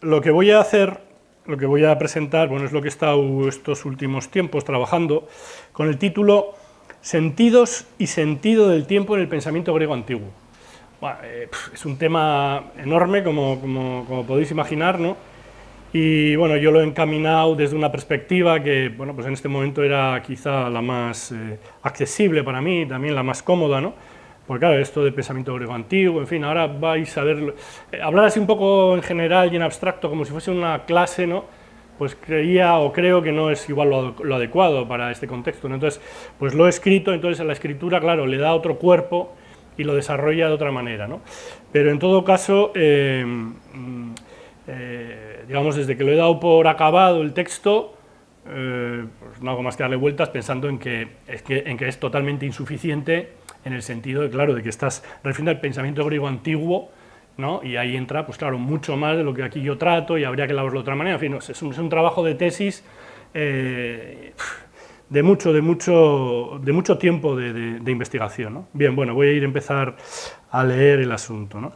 lo que voy a hacer, lo que voy a presentar, bueno, es lo que he estado estos últimos tiempos trabajando con el título Sentidos y sentido del tiempo en el pensamiento griego antiguo. Bueno, es un tema enorme, como podéis imaginar, ¿no? Y bueno, yo lo he encaminado desde una perspectiva que, bueno, pues en este momento era quizá la más accesible para mí, también la más cómoda, ¿no? Porque claro, esto de pensamiento griego antiguo, en fin, ahora vais a ver, hablar así un poco en general y en abstracto, como si fuese una clase, ¿no? Pues creía o creo que no es igual lo adecuado para este contexto, ¿no? Entonces, pues lo he escrito, entonces a la escritura, claro, le da otro cuerpo y lo desarrolla de otra manera, ¿no? Pero en todo caso, digamos, desde que lo he dado por acabado el texto, pues no hago más que darle vueltas pensando en que es totalmente insuficiente, en el sentido de, claro, de que estás refiriendo al pensamiento griego antiguo, ¿no? Y ahí entra, pues claro, mucho más de lo que aquí yo trato y habría que elaborarlo de otra manera. En fin, no, es un trabajo de tesis de mucho tiempo de investigación, ¿no? Bien, bueno, voy a empezar a leer el asunto, ¿no?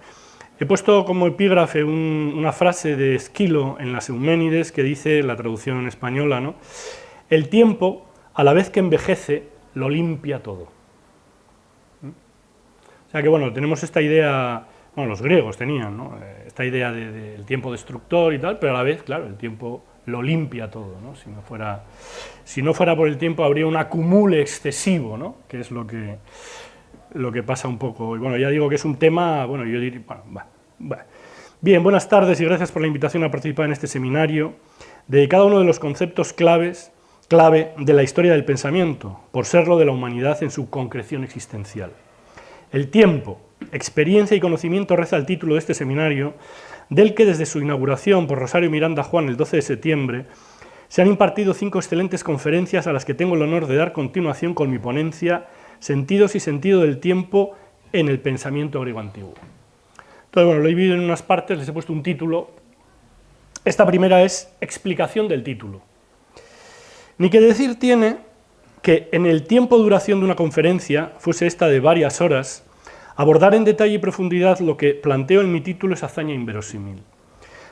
He puesto como epígrafe una frase de Esquilo en las Euménides que dice, la traducción española, ¿no? El tiempo, a la vez que envejece, lo limpia todo. O sea que, bueno, tenemos esta idea, bueno, los griegos tenían, ¿no? Esta idea del tiempo destructor y tal, pero a la vez, claro, el tiempo lo limpia todo, ¿no? Si no fuera por el tiempo habría un acumule excesivo, ¿no? Que es lo que pasa un poco. Y bueno, ya digo que es un tema, bueno, yo diría, bueno. Bien, buenas tardes y gracias por la invitación a participar en este seminario dedicado a uno de los conceptos clave de la historia del pensamiento, por serlo de la humanidad en su concreción existencial. El tiempo, experiencia y conocimiento reza el título de este seminario, del que desde su inauguración por Rosario Miranda Juan el 12 de septiembre se han impartido 5 excelentes conferencias a las que tengo el honor de dar continuación con mi ponencia Sentidos y sentido del tiempo en el pensamiento griego antiguo. Entonces, bueno, lo he dividido en unas partes, les he puesto un título. Esta primera es explicación del título. Ni que decir tiene que en el tiempo de duración de una conferencia, fuese esta de varias horas, abordar en detalle y profundidad lo que planteo en mi título es hazaña inverosímil.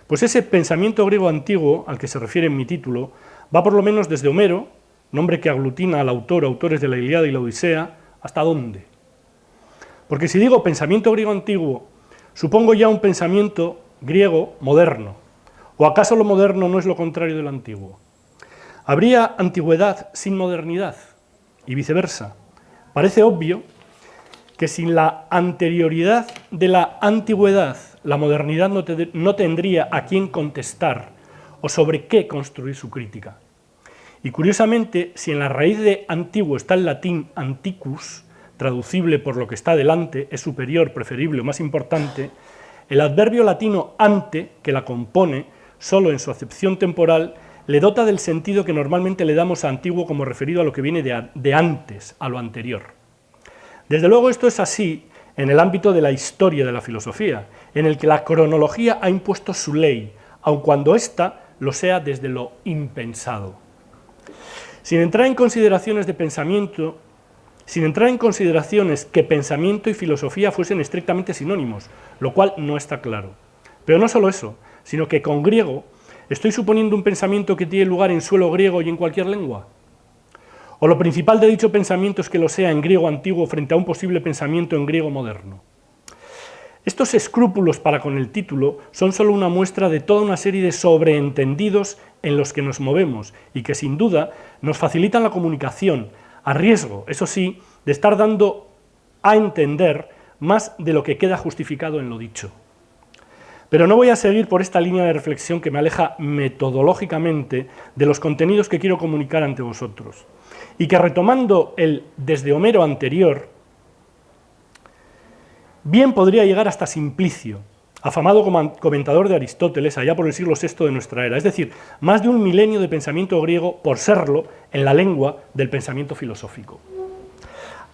Pues ese pensamiento griego antiguo, al que se refiere en mi título, va por lo menos desde Homero, nombre que aglutina al autor o autores de la Ilíada y la Odisea, ¿hasta dónde? Porque si digo pensamiento griego antiguo, supongo ya un pensamiento griego moderno, ¿o acaso lo moderno no es lo contrario de lo antiguo? ¿Habría antigüedad sin modernidad? Y viceversa. Parece obvio que sin la anterioridad de la antigüedad, la modernidad no tendría a quién contestar o sobre qué construir su crítica. Y curiosamente, si en la raíz de antiguo está el latín antiquus, traducible por lo que está delante, es superior, preferible o más importante, el adverbio latino ante, que la compone, solo en su acepción temporal, le dota del sentido que normalmente le damos a antiguo como referido a lo que viene de antes, a lo anterior. Desde luego esto es así en el ámbito de la historia de la filosofía, en el que la cronología ha impuesto su ley, aun cuando ésta lo sea desde lo impensado. Sin entrar en consideraciones que pensamiento y filosofía fuesen estrictamente sinónimos, lo cual no está claro. Pero no solo eso, sino que con griego ¿estoy suponiendo un pensamiento que tiene lugar en suelo griego y en cualquier lengua? ¿O lo principal de dicho pensamiento es que lo sea en griego antiguo frente a un posible pensamiento en griego moderno? Estos escrúpulos para con el título son solo una muestra de toda una serie de sobreentendidos en los que nos movemos y que sin duda nos facilitan la comunicación, a riesgo, eso sí, de estar dando a entender más de lo que queda justificado en lo dicho. Pero no voy a seguir por esta línea de reflexión que me aleja metodológicamente de los contenidos que quiero comunicar ante vosotros, y que retomando el desde Homero anterior, bien podría llegar hasta Simplicio, afamado comentador de Aristóteles allá por el siglo VI de nuestra era, es decir, más de un milenio de pensamiento griego, por serlo, en la lengua del pensamiento filosófico.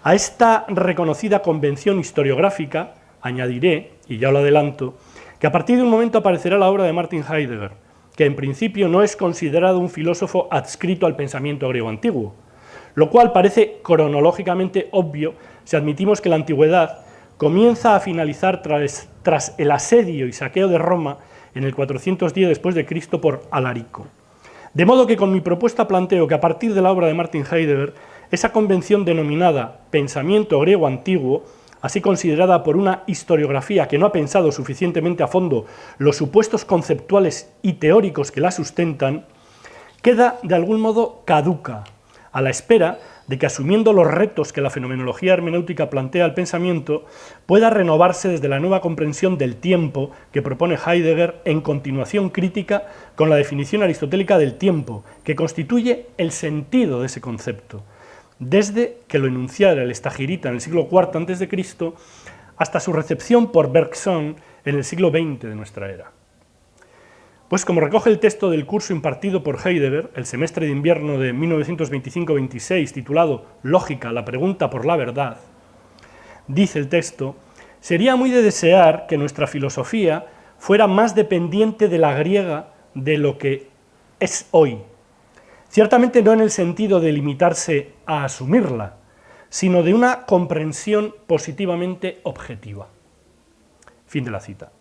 A esta reconocida convención historiográfica añadiré, y ya lo adelanto, que a partir de un momento aparecerá la obra de Martin Heidegger, que en principio no es considerado un filósofo adscrito al pensamiento griego antiguo, lo cual parece cronológicamente obvio si admitimos que la antigüedad comienza a finalizar tras el asedio y saqueo de Roma en el 410 después de Cristo por Alarico. De modo que con mi propuesta planteo que a partir de la obra de Martin Heidegger, esa convención denominada pensamiento griego antiguo, así considerada por una historiografía que no ha pensado suficientemente a fondo los supuestos conceptuales y teóricos que la sustentan, queda de algún modo caduca, a la espera de que, asumiendo los retos que la fenomenología hermenéutica plantea al pensamiento, pueda renovarse desde la nueva comprensión del tiempo que propone Heidegger en continuación crítica con la definición aristotélica del tiempo, que constituye el sentido de ese concepto, desde que lo enunciara el estagirita en el siglo IV a.C. hasta su recepción por Bergson en el siglo XX de nuestra era. Pues como recoge el texto del curso impartido por Heidegger, el semestre de invierno de 1925-26, titulado Lógica, la pregunta por la verdad, dice el texto: sería muy de desear que nuestra filosofía fuera más dependiente de la griega de lo que es hoy. Ciertamente no en el sentido de limitarse a asumirla, sino de una comprensión positivamente objetiva. Fin de la cita.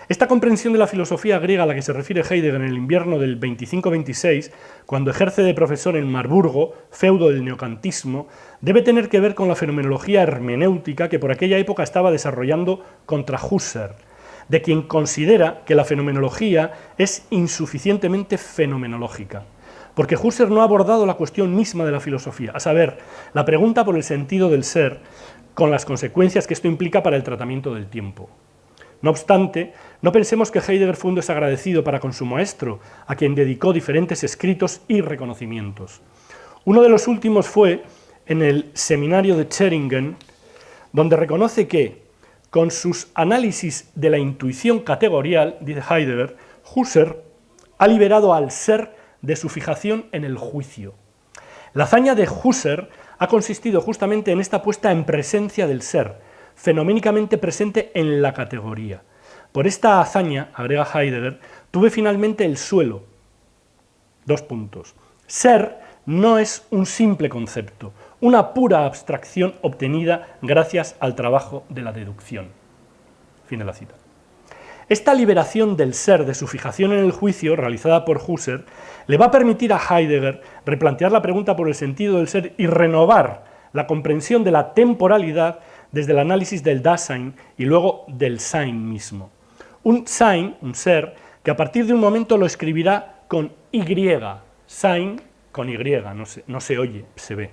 Esta comprensión de la filosofía griega a la que se refiere Heidegger en el invierno del 25-26, cuando ejerce de profesor en Marburgo, feudo del neocantismo, debe tener que ver con la fenomenología hermenéutica que por aquella época estaba desarrollando contra Husserl, de quien considera que la fenomenología es insuficientemente fenomenológica, porque Husserl no ha abordado la cuestión misma de la filosofía, a saber, la pregunta por el sentido del ser, con las consecuencias que esto implica para el tratamiento del tiempo. No obstante, no pensemos que Heidegger fue un desagradecido para con su maestro, a quien dedicó diferentes escritos y reconocimientos. Uno de los últimos fue en el seminario de Thüringen, donde reconoce que, con sus análisis de la intuición categorial, dice Heidegger, Husserl ha liberado al ser de su fijación en el juicio. La hazaña de Husserl ha consistido justamente en esta puesta en presencia del ser, fenoménicamente presente en la categoría. Por esta hazaña, agrega Heidegger, tuve finalmente el suelo. Dos puntos. Ser no es un simple concepto, una pura abstracción obtenida gracias al trabajo de la deducción. Fin de la cita. Esta liberación del ser de su fijación en el juicio, realizada por Husserl, le va a permitir a Heidegger replantear la pregunta por el sentido del ser y renovar la comprensión de la temporalidad desde el análisis del Dasein y luego del Sein mismo. Un Sein, un ser, que a partir de un momento lo escribirá con Y, Sein con Y, no se oye, se ve,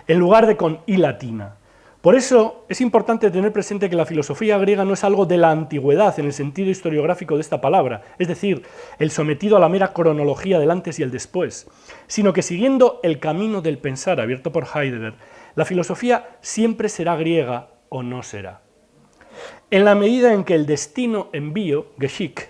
en lugar de con I latina. Por eso es importante tener presente que la filosofía griega no es algo de la antigüedad en el sentido historiográfico de esta palabra, es decir, el sometido a la mera cronología del antes y el después, sino que siguiendo el camino del pensar abierto por Heidegger, la filosofía siempre será griega o no será. En la medida en que el destino envío, Geschick,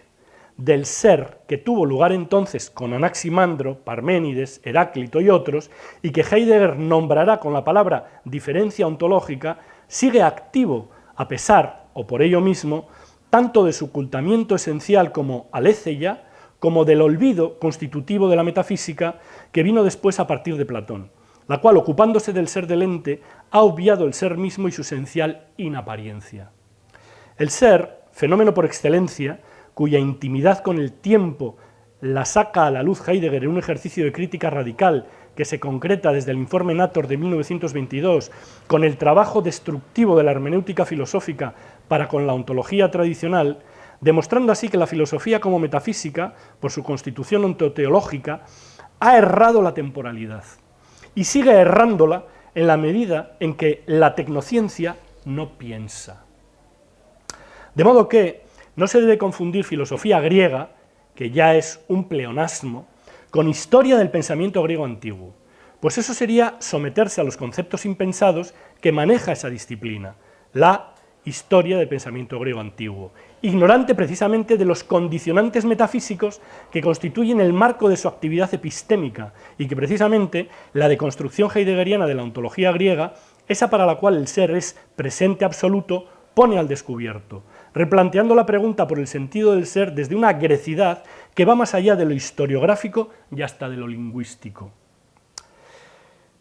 del ser que tuvo lugar entonces con Anaximandro, Parménides, Heráclito y otros, y que Heidegger nombrará con la palabra diferencia ontológica, sigue activo a pesar, o por ello mismo, tanto de su ocultamiento esencial como aletheia, como del olvido constitutivo de la metafísica que vino después a partir de Platón, la cual, ocupándose del ser del ente, ha obviado el ser mismo y su esencial inapariencia. El ser, fenómeno por excelencia, cuya intimidad con el tiempo la saca a la luz Heidegger en un ejercicio de crítica radical que se concreta desde el informe Nator de 1922, con el trabajo destructivo de la hermenéutica filosófica para con la ontología tradicional, demostrando así que la filosofía como metafísica, por su constitución ontoteológica, ha errado la temporalidad y sigue errándola en la medida en que la tecnociencia no piensa. De modo que no se debe confundir filosofía griega, que ya es un pleonasmo, con historia del pensamiento griego antiguo, pues eso sería someterse a los conceptos impensados que maneja esa disciplina, la historia del pensamiento griego antiguo, ignorante precisamente de los condicionantes metafísicos que constituyen el marco de su actividad epistémica y que precisamente la deconstrucción heideggeriana de la ontología griega, esa para la cual el ser es presente absoluto, pone al descubierto, replanteando la pregunta por el sentido del ser desde una grecidad que va más allá de lo historiográfico y hasta de lo lingüístico.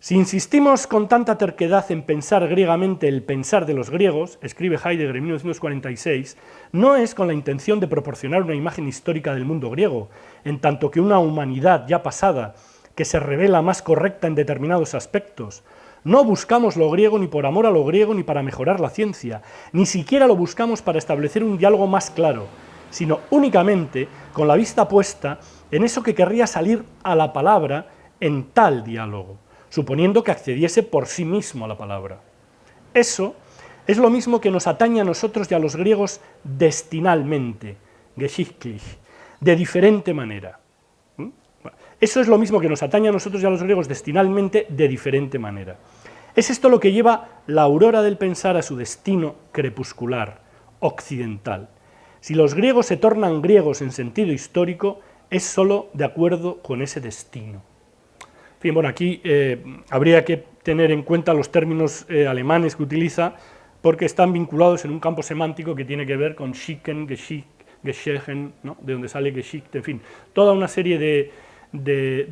Si insistimos con tanta terquedad en pensar griegamente el pensar de los griegos, escribe Heidegger en 1946, no es con la intención de proporcionar una imagen histórica del mundo griego, en tanto que una humanidad ya pasada, que se revela más correcta en determinados aspectos. No buscamos lo griego ni por amor a lo griego ni para mejorar la ciencia, ni siquiera lo buscamos para establecer un diálogo más claro, sino únicamente con la vista puesta en eso que querría salir a la palabra en tal diálogo, suponiendo que accediese por sí mismo a la palabra. Eso es lo mismo que nos atañe a nosotros y a los griegos destinalmente, geschichtlich, de diferente manera. Eso es lo mismo que nos atañe a nosotros y a los griegos destinalmente de diferente manera. Es esto lo que lleva la aurora del pensar a su destino crepuscular, occidental. Si los griegos se tornan griegos en sentido histórico, es sólo de acuerdo con ese destino. En fin, bueno, aquí habría que tener en cuenta los términos alemanes que utiliza, porque están vinculados en un campo semántico que tiene que ver con schicken, geschick, geschehen, ¿no? De donde sale geschickt, en fin, toda una serie de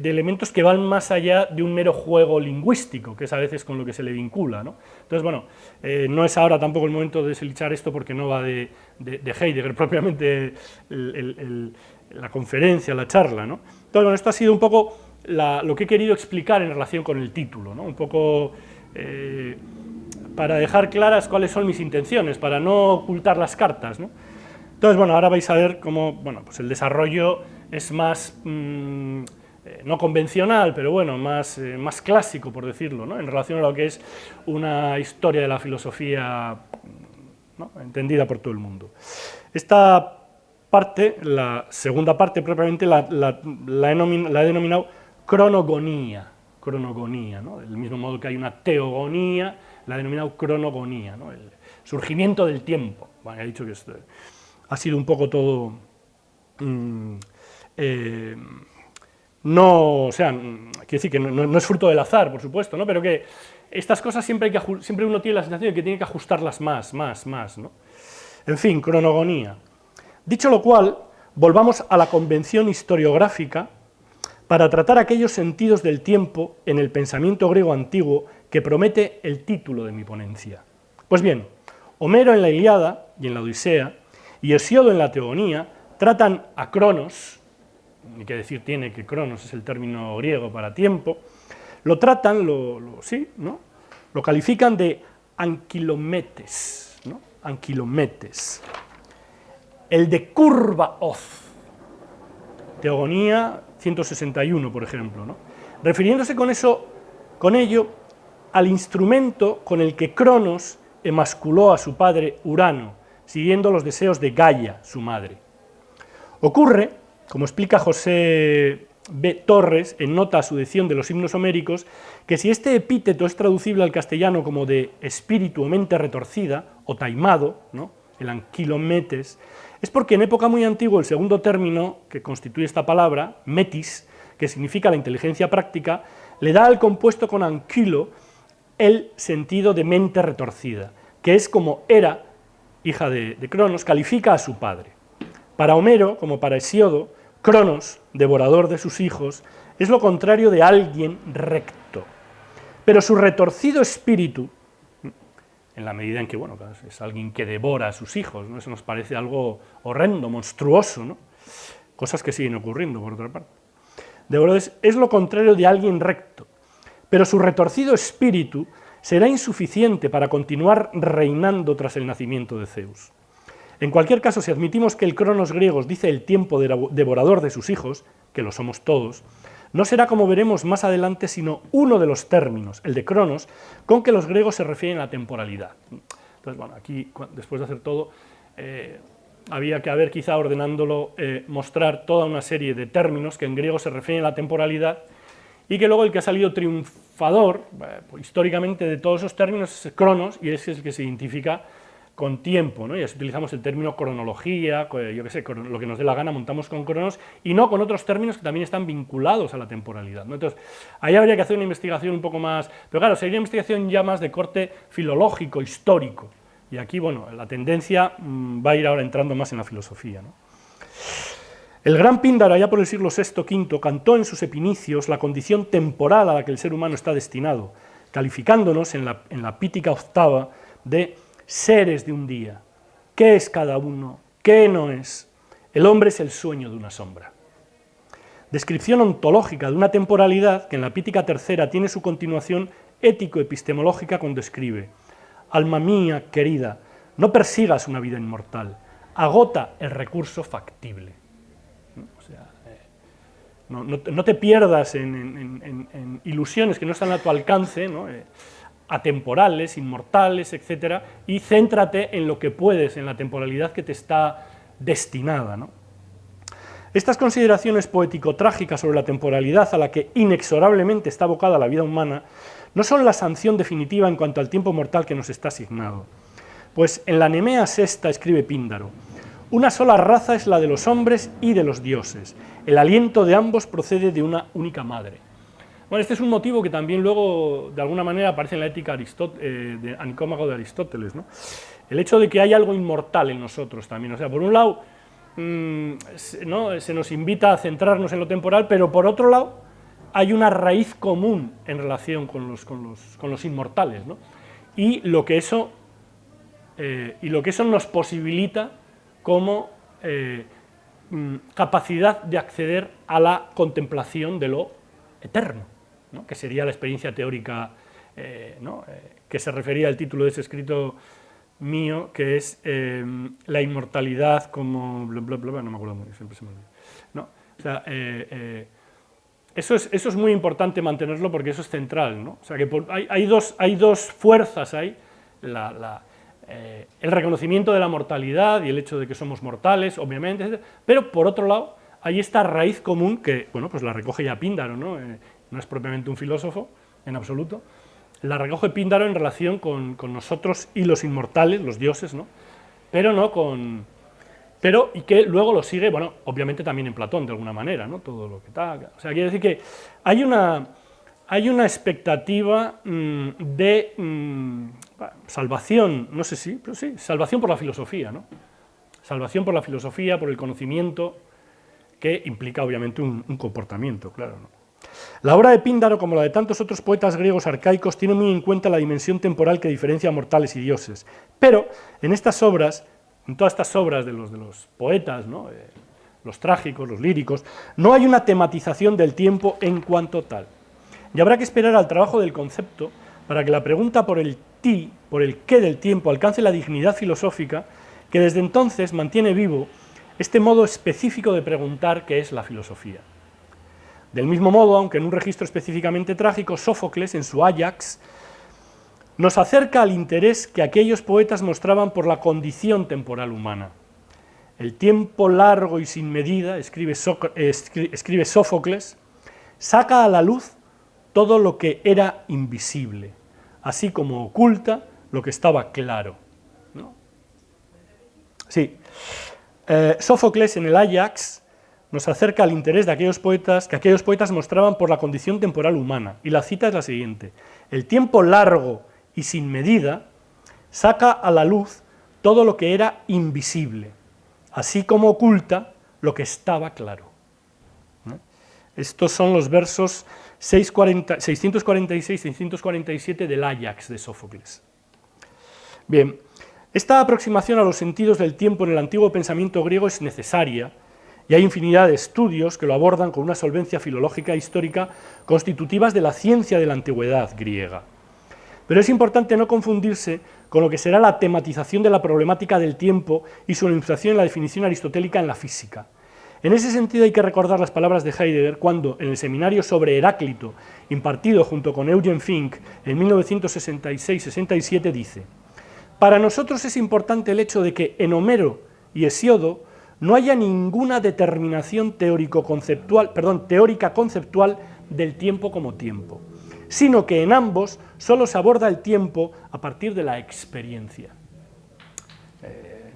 elementos que van más allá de un mero juego lingüístico, que es a veces con lo que se le vincula, ¿no? Entonces, bueno, no es ahora tampoco el momento de deslichar esto porque no va de Heidegger propiamente la conferencia, la charla, ¿no? Entonces, bueno, esto ha sido un poco lo que he querido explicar en relación con el título, ¿no? Un poco para dejar claras cuáles son mis intenciones, para no ocultar las cartas, ¿no? Entonces, bueno, ahora vais a ver cómo, bueno, pues el desarrollo es más, no convencional, pero bueno, más clásico, por decirlo, ¿no? En relación a lo que es una historia de la filosofía, ¿no? Entendida por todo el mundo. Esta parte, la segunda parte propiamente, la he denominado cronogonía, ¿no? Del mismo modo que hay una teogonía, la he denominado cronogonía, ¿no? El surgimiento del tiempo. Bueno, he dicho que ha sido un poco todo... no, o sea, quiero decir que no es fruto del azar, por supuesto, ¿no? Pero que estas cosas siempre uno tiene la sensación de que tiene que ajustarlas más, ¿no? En fin, cronogonía. Dicho lo cual, volvamos a la convención historiográfica para tratar aquellos sentidos del tiempo en el pensamiento griego antiguo que promete el título de mi ponencia. Pues bien, Homero en la Ilíada y en la Odisea, y Hesíodo en la Teogonía, tratan a Cronos, ni que decir tiene que Cronos es el término griego para tiempo, lo tratan, ¿no? Lo califican de anquilometes, ¿no? Anquilometes. El de curva hoz, Teogonía 161, por ejemplo, ¿no? Refiriéndose con ello al instrumento con el que Cronos emasculó a su padre Urano, siguiendo los deseos de Gaia, su madre. Ocurre, como explica José B. Torres en nota a su edición de los himnos homéricos, que si este epíteto es traducible al castellano como de espíritu o mente retorcida, o taimado, ¿no? El anquilometes, es porque en época muy antigua el segundo término que constituye esta palabra, metis, que significa la inteligencia práctica, le da al compuesto con anquilo el sentido de mente retorcida, que es como Hera, hija de Cronos, califica a su padre. Para Homero, como para Hesíodo, Cronos, devorador de sus hijos, es lo contrario de alguien recto. Pero su retorcido espíritu, en la medida en que, bueno, es alguien que devora a sus hijos, ¿no? Eso nos parece algo horrendo, monstruoso, ¿no? Cosas que siguen ocurriendo, por otra parte. Es lo contrario de alguien recto, pero su retorcido espíritu será insuficiente para continuar reinando tras el nacimiento de Zeus. En cualquier caso, si admitimos que el Cronos griegos dice el tiempo devorador de sus hijos, que lo somos todos, no será, como veremos más adelante, sino uno de los términos, el de Cronos, con que los griegos se refieren a la temporalidad. Entonces, bueno, aquí, después de hacer todo, había que haber, quizá ordenándolo, mostrar toda una serie de términos que en griego se refieren a la temporalidad y que luego el que ha salido triunfador, pues, históricamente, de todos esos términos es Cronos, y ese es el que se identifica con tiempo, ¿no? Y así utilizamos el término cronología, yo qué sé, lo que nos dé la gana montamos con Cronos, y no con otros términos que también están vinculados a la temporalidad, ¿no? Entonces, ahí habría que hacer una investigación un poco más, pero claro, sería una investigación ya más de corte filológico, histórico, y aquí, bueno, la tendencia va a ir ahora entrando más en la filosofía, ¿no? El gran Píndaro, allá por el siglo VI-V, cantó en sus epinicios la condición temporal a la que el ser humano está destinado, calificándonos en la pítica octava de seres de un día. ¿Qué es cada uno? ¿Qué no es? El hombre es el sueño de una sombra. Descripción ontológica de una temporalidad que en la pítica tercera tiene su continuación ético-epistemológica cuando escribe: alma mía querida, no persigas una vida inmortal, agota el recurso factible. O sea, no te pierdas en ilusiones que no están a tu alcance, ¿no? Atemporales, inmortales, etc., y céntrate en lo que puedes, en la temporalidad que te está destinada, ¿no? Estas consideraciones poético-trágicas sobre la temporalidad a la que inexorablemente está abocada la vida humana no son la sanción definitiva en cuanto al tiempo mortal que nos está asignado. Pues en la Nemea Sexta escribe Píndaro: una sola raza es la de los hombres y de los dioses, el aliento de ambos procede de una única madre. Bueno, este es un motivo que también luego, de alguna manera, aparece en la ética de Nicómaco de Aristóteles, ¿no? El hecho de que hay algo inmortal en nosotros también. O sea, por un lado, ¿no?, se nos invita a centrarnos en lo temporal, pero por otro lado, hay una raíz común en relación con los inmortales, ¿no? Y lo que eso nos posibilita como capacidad de acceder a la contemplación de lo eterno, ¿no?, que sería la experiencia teórica, que se refería al título de ese escrito mío, que es la inmortalidad como... Bla, bla, bla, no me acuerdo muy bien, siempre se me olvida. ¿No? O sea, eso es muy importante mantenerlo porque eso es central, ¿no? O sea, que hay dos fuerzas ahí, el reconocimiento de la mortalidad y el hecho de que somos mortales, obviamente, etc., pero por otro lado hay esta raíz común que, bueno, pues la recoge ya Píndaro, ¿no? No es propiamente un filósofo, en absoluto, la recoge Píndaro en relación con nosotros y los inmortales, los dioses, ¿no? Y que luego lo sigue, bueno, obviamente también en Platón, de alguna manera, ¿no? Todo lo que tal. O sea, quiere decir que hay una expectativa de salvación, no sé si, pero sí, salvación por la filosofía, ¿no? Salvación por la filosofía, por el conocimiento, que implica obviamente un comportamiento, claro, ¿no? La obra de Píndaro, como la de tantos otros poetas griegos arcaicos, tiene muy en cuenta la dimensión temporal que diferencia a mortales y dioses. Pero en estas obras, en todas estas obras de los poetas, ¿no?, los trágicos, los líricos, no hay una tematización del tiempo en cuanto tal. Y habrá que esperar al trabajo del concepto para que la pregunta por el ti, por el qué del tiempo, alcance la dignidad filosófica que desde entonces mantiene vivo este modo específico de preguntar qué es la filosofía. Del mismo modo, aunque en un registro específicamente trágico, Sófocles, en su Áyax, nos acerca al interés que aquellos poetas mostraban por la condición temporal humana. El tiempo largo y sin medida, escribe Sófocles, saca a la luz todo lo que era invisible, así como oculta lo que estaba claro, ¿no? Sí, Sófocles en el Áyax nos acerca al interés de aquellos poetas mostraban por la condición temporal humana, y la cita es la siguiente: el tiempo largo y sin medida saca a la luz todo lo que era invisible, así como oculta lo que estaba claro, ¿no? Estos son los versos 646-647 del Áyax de Sófocles. Bien, esta aproximación a los sentidos del tiempo en el antiguo pensamiento griego es necesaria, y hay infinidad de estudios que lo abordan con una solvencia filológica e histórica constitutivas de la ciencia de la antigüedad griega. Pero es importante no confundirse con lo que será la tematización de la problemática del tiempo y su ilustración en la definición aristotélica en la física. En ese sentido hay que recordar las palabras de Heidegger cuando, en el seminario sobre Heráclito, impartido junto con Eugen Fink en 1966-67, dice: para nosotros es importante el hecho de que en Homero y Hesíodo no haya ninguna determinación teórica conceptual del tiempo como tiempo, sino que en ambos solo se aborda el tiempo a partir de la experiencia.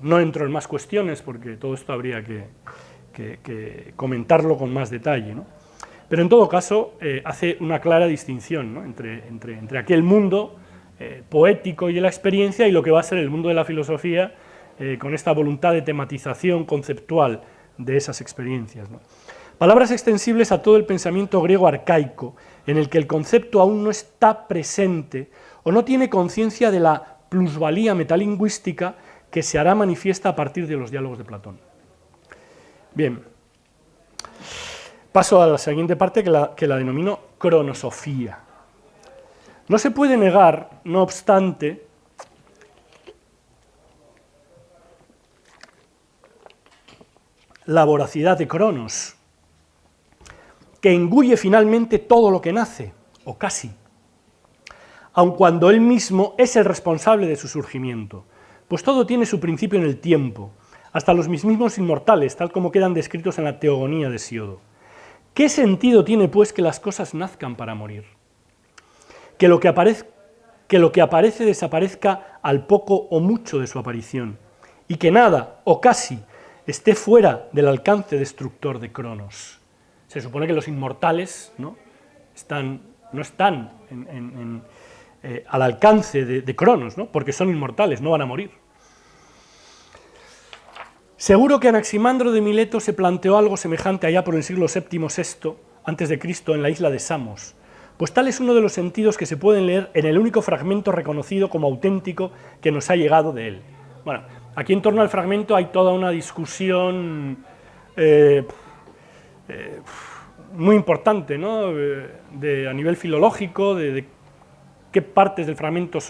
No entro en más cuestiones porque todo esto habría que comentarlo con más detalle, ¿no? Pero en todo caso hace una clara distinción, ¿no?, entre aquel mundo poético y de la experiencia y lo que va a ser el mundo de la filosofía, con esta voluntad de tematización conceptual de esas experiencias, ¿no? Palabras extensibles a todo el pensamiento griego arcaico, en el que el concepto aún no está presente o no tiene conciencia de la plusvalía metalingüística que se hará manifiesta a partir de los diálogos de Platón. Bien, paso a la siguiente parte que la denomino cronosofía. No se puede negar, no obstante, la voracidad de Cronos, que engulle finalmente todo lo que nace, o casi, aun cuando él mismo es el responsable de su surgimiento, pues todo tiene su principio en el tiempo, hasta los mismos inmortales, tal como quedan descritos en la Teogonía de Hesíodo. ¿Qué sentido tiene, pues, que las cosas nazcan para morir? Que lo que aparece desaparezca al poco o mucho de su aparición, y que nada, o casi, esté fuera del alcance destructor de Cronos. Se supone que los inmortales no están al alcance de Cronos, ¿no? Porque son inmortales, no van a morir. Seguro que Anaximandro de Mileto se planteó algo semejante allá por el siglo VII-VI antes de Cristo en la isla de Samos, pues tal es uno de los sentidos que se pueden leer en el único fragmento reconocido como auténtico que nos ha llegado de él. Bueno, aquí en torno al fragmento hay toda una discusión muy importante, ¿no? A nivel filológico, de qué partes del fragmento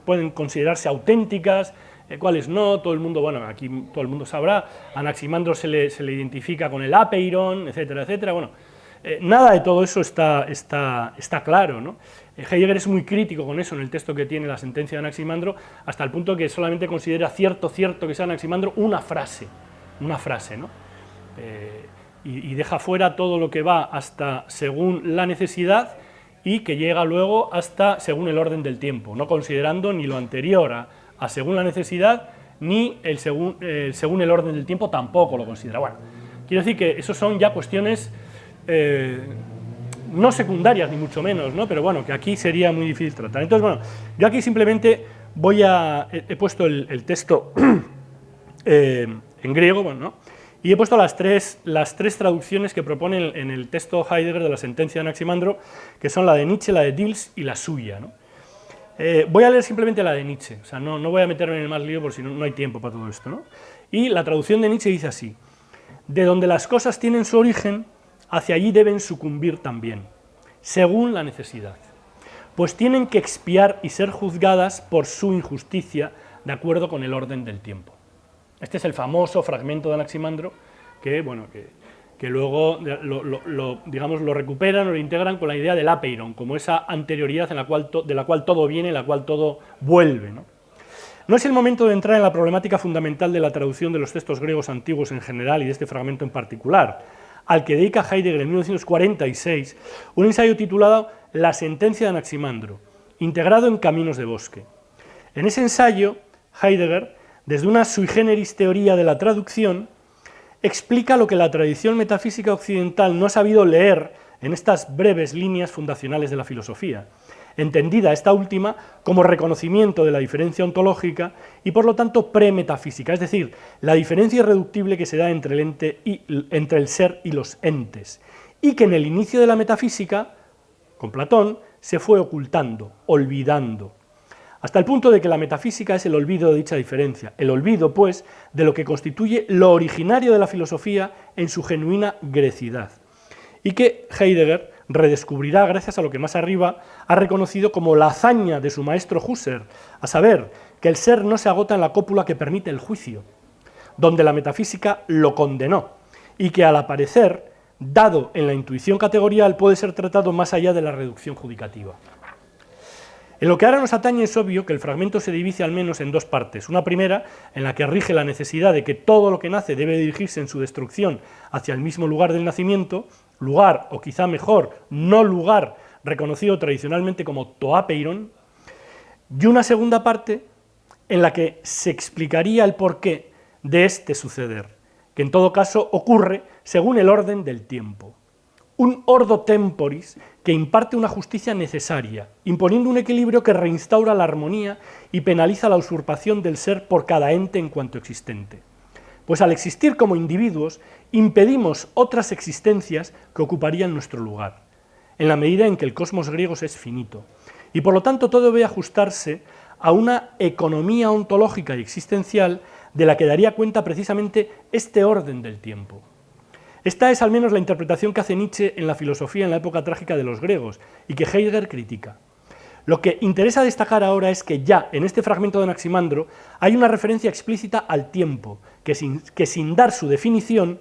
pueden considerarse auténticas, cuáles no. Todo el mundo, bueno, aquí todo el mundo sabrá, a Anaximandro se le identifica con el apeiron, etcétera, etcétera. Bueno, nada de todo eso está claro, ¿no? Heidegger es muy crítico con eso en el texto que tiene la sentencia de Anaximandro, hasta el punto que solamente considera cierto que sea Anaximandro una frase, ¿no? Y deja fuera todo lo que va hasta según la necesidad y que llega luego hasta según el orden del tiempo, no considerando ni lo anterior a según la necesidad, ni el según el orden del tiempo tampoco lo considera. Bueno, quiero decir que eso son ya cuestiones no secundarias ni mucho menos, ¿no? Pero bueno, que aquí sería muy difícil tratar. Entonces, bueno, yo aquí simplemente he puesto el texto en griego, bueno, ¿no? Y he puesto las tres traducciones que propone en el texto Heidegger de la sentencia de Anaximandro, que son la de Nietzsche, la de Diels y la suya, ¿no? Voy a leer simplemente la de Nietzsche, o sea, no voy a meterme en el más lío por si no hay tiempo para todo esto, ¿no? Y la traducción de Nietzsche dice así: de donde las cosas tienen su origen, hacia allí deben sucumbir también, según la necesidad, pues tienen que expiar y ser juzgadas por su injusticia de acuerdo con el orden del tiempo. Este es el famoso fragmento de Anaximandro que, bueno, que luego lo recuperan o lo integran con la idea del apeiron, como esa anterioridad de la cual todo viene, en la cual todo vuelve, ¿no? No es el momento de entrar en la problemática fundamental de la traducción de los textos griegos antiguos en general y de este fragmento en particular, al que dedica Heidegger en 1946 un ensayo titulado La sentencia de Anaximandro, integrado en Caminos de Bosque. En ese ensayo, Heidegger, desde una sui generis teoría de la traducción, explica lo que la tradición metafísica occidental no ha sabido leer en estas breves líneas fundacionales de la filosofía, entendida esta última como reconocimiento de la diferencia ontológica y por lo tanto premetafísica, es decir, la diferencia irreductible que se da entre el ser y los entes, y que en el inicio de la metafísica, con Platón, se fue ocultando, olvidando, hasta el punto de que la metafísica es el olvido de dicha diferencia, el olvido, pues, de lo que constituye lo originario de la filosofía en su genuina grecidad, y que Heidegger redescubrirá gracias a lo que más arriba ha reconocido como la hazaña de su maestro Husserl, a saber, que el ser no se agota en la cópula que permite el juicio, donde la metafísica lo condenó, y que al aparecer, dado en la intuición categorial, puede ser tratado más allá de la reducción judicativa. En lo que ahora nos atañe es obvio que el fragmento se divide al menos en dos partes. Una primera, en la que rige la necesidad de que todo lo que nace debe dirigirse en su destrucción hacia el mismo lugar del nacimiento, lugar, o quizá mejor, no lugar, reconocido tradicionalmente como toapeiron, y una segunda parte en la que se explicaría el porqué de este suceder, que en todo caso ocurre según el orden del tiempo. Un ordo temporis que imparte una justicia necesaria, imponiendo un equilibrio que reinstaura la armonía y penaliza la usurpación del ser por cada ente en cuanto existente. pues al existir como individuos impedimos otras existencias que ocuparían nuestro lugar, en la medida en que el cosmos griego es finito, y por lo tanto todo debe ajustarse a una economía ontológica y existencial de la que daría cuenta precisamente este orden del tiempo. Esta es al menos la interpretación que hace Nietzsche en la filosofía en la época trágica de los griegos y que Heidegger critica. Lo que interesa destacar ahora es que ya en este fragmento de Anaximandro hay una referencia explícita al tiempo, que sin dar su definición,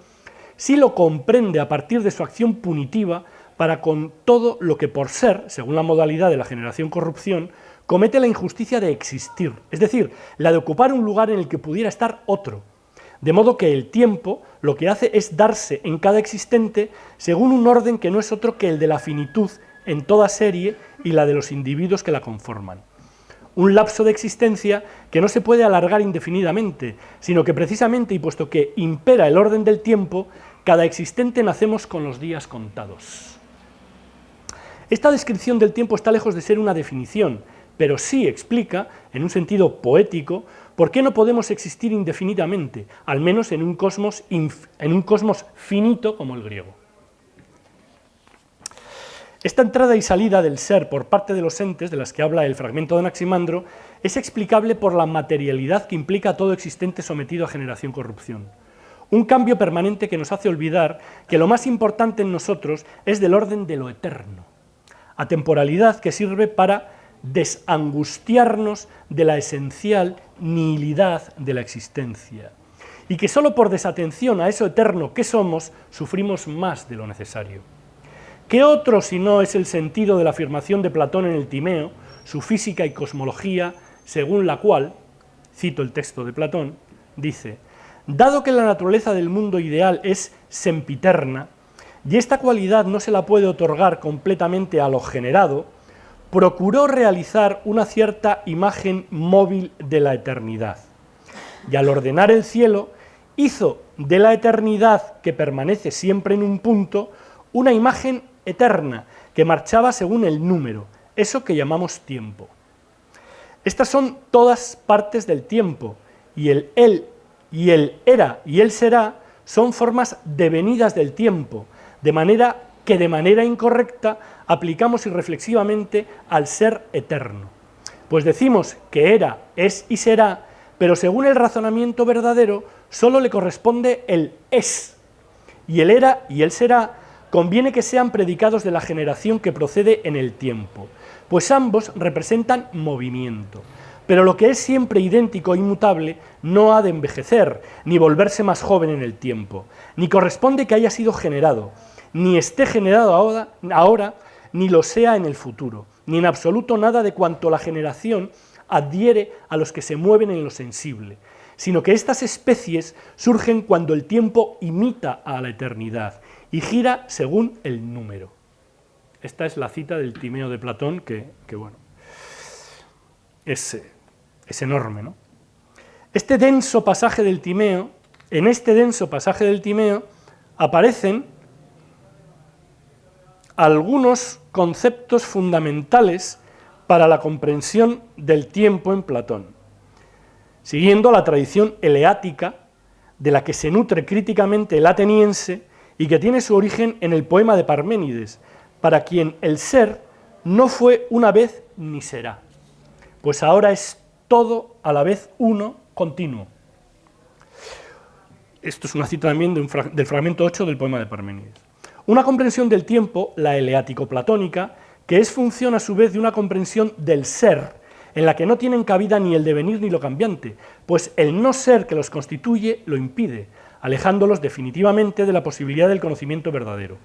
sí lo comprende a partir de su acción punitiva para con todo lo que por ser, según la modalidad de la generación-corrupción, comete la injusticia de existir, es decir, la de ocupar un lugar en el que pudiera estar otro. De modo que el tiempo lo que hace es darse en cada existente según un orden que no es otro que el de la finitud en toda serie y la de los individuos que la conforman. Un lapso de existencia que no se puede alargar indefinidamente, sino que precisamente, y puesto que impera el orden del tiempo, cada existente nacemos con los días contados. Esta descripción del tiempo está lejos de ser una definición, pero sí explica, en un sentido poético, por qué no podemos existir indefinidamente, al menos en un cosmos finito como el griego. Esta entrada y salida del ser por parte de los entes, de las que habla el fragmento de Anaximandro, es explicable por la materialidad que implica todo existente sometido a generación-corrupción. Un cambio permanente que nos hace olvidar que lo más importante en nosotros es del orden de lo eterno, atemporalidad que sirve para desangustiarnos de la esencial nihilidad de la existencia, y que solo por desatención a eso eterno que somos, sufrimos más de lo necesario. ¿Qué otro si no es el sentido de la afirmación de Platón en el Timeo, su física y cosmología, según la cual, cito el texto de Platón, dice: dado que la naturaleza del mundo ideal es sempiterna, y esta cualidad no se la puede otorgar completamente a lo generado, procuró realizar una cierta imagen móvil de la eternidad, y al ordenar el cielo, hizo de la eternidad que permanece siempre en un punto, una imagen eterna que marchaba según el número, eso que llamamos tiempo. Estas son todas partes del tiempo, y el él y el era y el será son formas devenidas del tiempo, de manera que de manera incorrecta aplicamos irreflexivamente al ser eterno. Pues decimos que era, es y será, pero según el razonamiento verdadero solo le corresponde el es, y el era y el será conviene que sean predicados de la generación que procede en el tiempo, pues ambos representan movimiento. Pero lo que es siempre idéntico e inmutable no ha de envejecer, ni volverse más joven en el tiempo, ni corresponde que haya sido generado, ni esté generado ahora, ni lo sea en el futuro, ni en absoluto nada de cuanto la generación adhiere a los que se mueven en lo sensible, sino que estas especies surgen cuando el tiempo imita a la eternidad y gira según el número. Esta es la cita del Timeo de Platón, que bueno, es enorme, ¿no? En este denso pasaje del Timeo aparecen algunos conceptos fundamentales para la comprensión del tiempo en Platón, siguiendo la tradición eleática de la que se nutre críticamente el ateniense y que tiene su origen en el poema de Parménides, para quien el ser no fue una vez ni será, pues ahora es todo a la vez uno continuo. Esto es una cita también del fragmento 8 del poema de Parménides. Una comprensión del tiempo, la eleático-platónica, que es función a su vez de una comprensión del ser, en la que no tienen cabida ni el devenir ni lo cambiante, pues el no ser que los constituye lo impide, alejándolos definitivamente de la posibilidad del conocimiento verdadero.